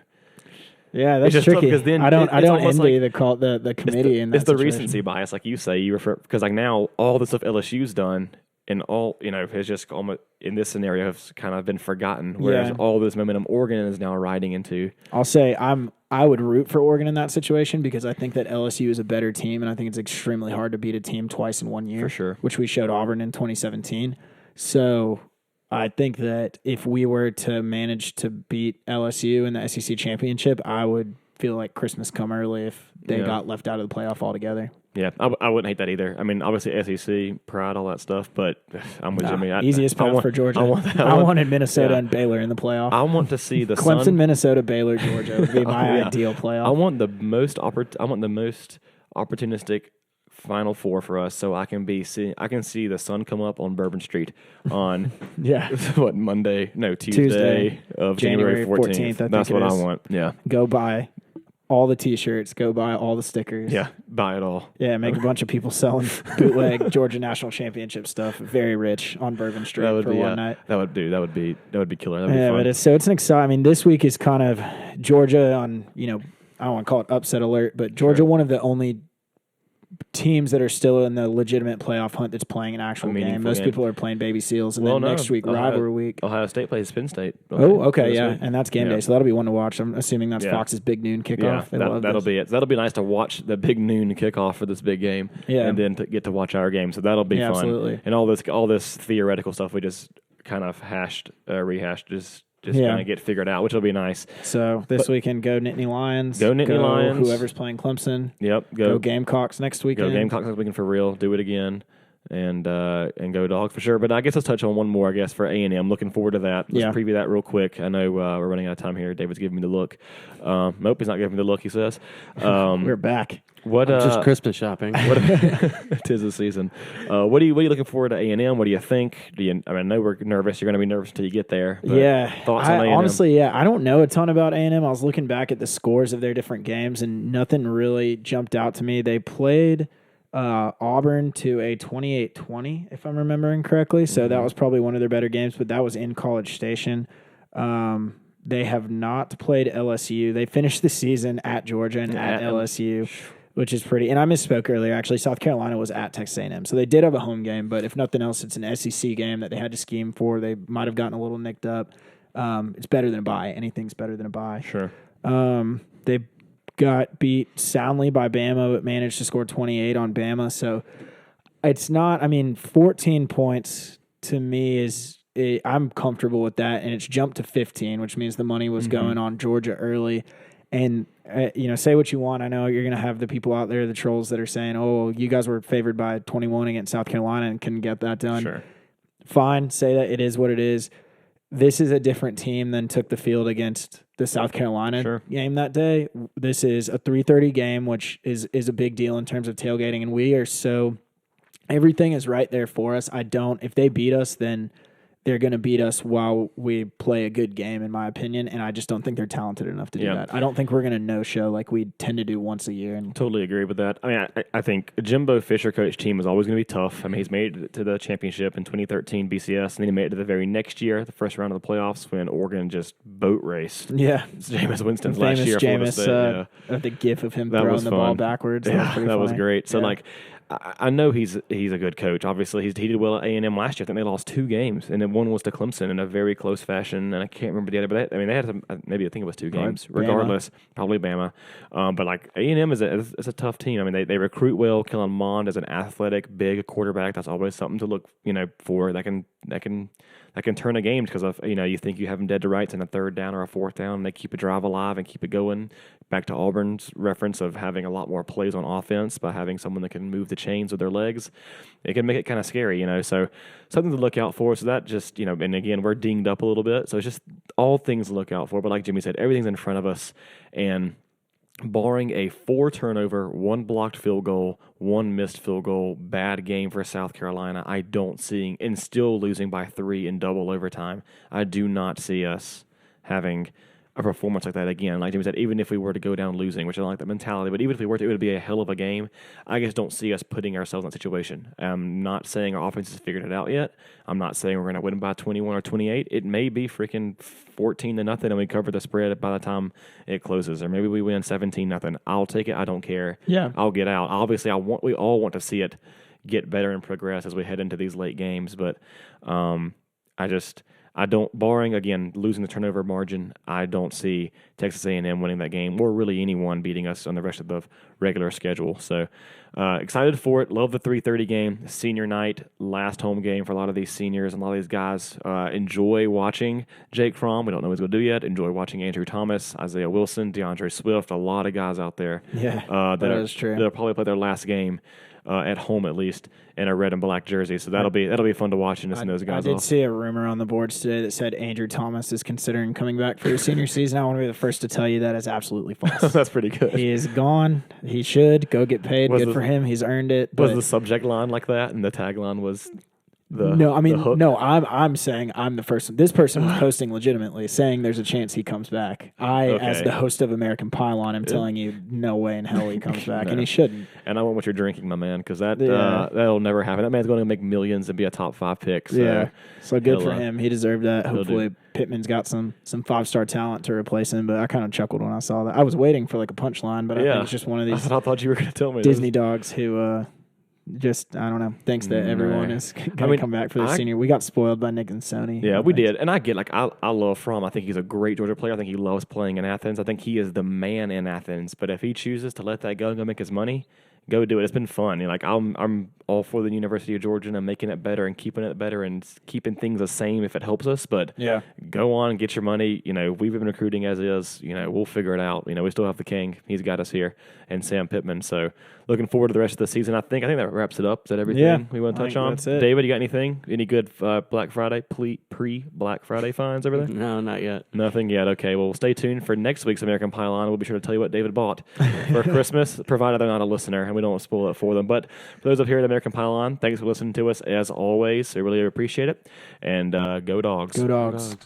Yeah, that's tricky. I don't envy the committee in that It's the situation. recency bias, like you say. You refer because like now all the stuff LSU's done and all has just almost in this scenario has kind of been forgotten. Whereas all this momentum Oregon is now riding into. I'll say I would root for Oregon in that situation because I think that LSU is a better team, and I think it's extremely hard to beat a team twice in 1 year. For sure, which we showed Auburn in 2017. So. I think that if we were to manage to beat LSU in the SEC championship, I would feel like Christmas come early if they got left out of the playoff altogether. Yeah, I wouldn't hate that either. I mean, obviously SEC, pride, all that stuff, but I'm with you. Easiest path for Georgia. I wanted Minnesota and Baylor in the playoff. I want to see the Clemson, Minnesota, Baylor, Georgia would be my ideal playoff. I want the most opportunistic Final Four for us, so I can see the sun come up on Bourbon Street on Tuesday of January 14th. That's what I want. Yeah, go buy all the T-shirts, go buy all the stickers. Yeah, buy it all. Yeah, make a bunch of people selling bootleg Georgia National Championship stuff. Very rich on Bourbon Street for one night. That would be killer. That would be fun. But it's an exciting. I mean, this week is kind of Georgia on. I don't want to call it upset alert, but Georgia one of the only teams that are still in the legitimate playoff hunt that's playing an actual game. Most people are playing baby seals, and then next week, rivalry week. Ohio State plays Penn State. Oh, okay, yeah, and that's game day, so that'll be one to watch. I'm assuming that's Fox's big noon kickoff. Yeah, that'll be it. That'll be nice to watch the big noon kickoff for this big game, and then to get to watch our game. So that'll be fun. Absolutely. And all this theoretical stuff we just kind of rehashed, just going to get figured out, which will be nice. So this weekend, go Nittany Lions. Go Nittany Lions. Whoever's playing Clemson. Yep. Go Gamecocks next weekend. Go Gamecocks next weekend for real. Do it again. And go Dogs for sure. But I guess let's touch on one more, for A&M. Looking forward to that. Let's preview that real quick. I know we're running out of time here. David's giving me the look. Nope, he's not giving me the look, he says. We're back. What just Christmas shopping? Tis the season. What are you looking forward to A&M? What do you think? I know we're nervous. You're going to be nervous until you get there. Thoughts on A&M? Honestly, I don't know a ton about A&M. I was looking back at the scores of their different games, and nothing really jumped out to me. They played Auburn to a 28-20, if I'm remembering correctly. So that was probably one of their better games, but that was in College Station. They have not played LSU. They finished the season at Georgia and at LSU, which is pretty. And I misspoke earlier. Actually, South Carolina was at Texas A&M. So they did have a home game, but if nothing else, it's an SEC game that they had to scheme for. They might have gotten a little nicked up. It's better than a bye. Anything's better than a bye. Sure. They got beat soundly by Bama, but managed to score 28 on Bama. So it's not, 14 points to me I'm comfortable with that. And it's jumped to 15, which means the money was going on Georgia early. And, say what you want. I know you're going to have the people out there, the trolls that are saying, oh, you guys were favored by 21 against South Carolina and couldn't get that done. Sure. Fine. Say that it is what it is. This is a different team than took the field against the South Carolina game that day. This is a 3:30 game, which is a big deal in terms of tailgating, and we are everything is right there for us. If they beat us, then they're going to beat us while we play a good game, in my opinion, and I just don't think they're talented enough to do that. I don't think we're going to no-show like we tend to do once a year. And totally agree with that. I mean, I think Jimbo Fisher coach team is always going to be tough. I mean, he's made it to the championship in 2013 BCS, and then he made it to the very next year, the first round of the playoffs, when Oregon just boat raced. Yeah. Jameis Winston's last year. Jameis, the gif of him throwing the ball backwards. That was great. So, I know he's a good coach. Obviously, he did well at A&M last year. I think they lost 2 games, and then one was to Clemson in a very close fashion. And I can't remember the other, but they had some, maybe I think it was 2 games. Regardless, probably Bama. But A&M is a tough team. I mean, they recruit well. Kellen Mond is an athletic, big quarterback. That's always something to look for. That can turn a game because of you think you have them dead to rights in a 3rd down or a 4th down, and they keep a drive alive and keep it going. Back to Auburn's reference of having a lot more plays on offense by having someone that can move the chains with their legs, it can make it kind of scary, So something to look out for. So that just, and again, we're dinged up a little bit. So it's just all things to look out for. But like Jimmy said, everything's in front of us. And barring a 4 turnover, 1 blocked field goal, 1 missed field goal, bad game for South Carolina, I don't see, and still losing by 3 in double overtime, I do not see us having a performance like that again. Like Jimmy said, even if we were to go down losing, which I don't like that mentality, but even if we were to, it would be a hell of a game. I just don't see us putting ourselves in that situation. I'm not saying our offense has figured it out yet. I'm not saying we're going to win by 21 or 28. It may be freaking 14-0 and we cover the spread by the time it closes, or maybe we win 17-0. I'll take it. I don't care. Yeah, I'll get out. Obviously, we all want to see it get better and progress as we head into these late games, but I don't, barring, again, losing the turnover margin, I don't see Texas A&M winning that game or really anyone beating us on the rest of the regular schedule. So excited for it. Love the 3:30 game, senior night, last home game for a lot of these seniors and a lot of these guys. Enjoy watching Jake Fromm. We don't know what he's going to do yet. Enjoy watching Andrew Thomas, Isaiah Wilson, DeAndre Swift, a lot of guys out there. Yeah, that is true. That'll probably play their last game. At home, at least, in a red and black jersey, so that'll be fun to watch and listen to those guys. I did see a rumor on the boards today that said Andrew Thomas is considering coming back for his senior season. I want to be the first to tell you that is absolutely false. That's pretty good. He is gone. He should go get paid. Good for him. He's earned it. Was the subject line like that, and the tagline was? I'm saying I'm the first. This person was posting legitimately, saying there's a chance he comes back. As the host of American Pylon, am telling you, no way in hell he comes back, and he shouldn't. And I want what you're drinking, my man, because that'll never happen. That man's going to make millions and be a top 5 pick. So so good for him. He deserved that. Hopefully, Pittman's got some 5-star talent to replace him. But I kind of chuckled when I saw that. I was waiting for like a punchline, but I think it's just one of these. I thought you were going to tell me Disney dogs who. Just, I don't know, thinks that everyone is going to come back for the senior. We got spoiled by Nick and Sony. Yeah, we did. And I get, I love Fromm. I think he's a great Georgia player. I think he loves playing in Athens. I think he is the man in Athens. But if he chooses to let that go and go make his money, go do it. It's been fun. I'm all for the University of Georgia and making it better and keeping it better and keeping things the same if it helps us. But go on and get your money. We've been recruiting as is. We'll figure it out. We still have the king. He's got us here, and Sam Pittman. So looking forward to the rest of the season. I think that wraps it up. Is that everything we want to touch on? That's it. David, you got anything? Any good Black Friday pre-Black Friday finds over there? No, not yet. Nothing yet. Okay. Well, stay tuned for next week's American Pylon. We'll be sure to tell you what David bought for Christmas, provided they're not a listener and we don't spoil it for them. But for those of here at American Pylon, thanks for listening to us as always. I really appreciate it. And go Dogs. Go Dogs.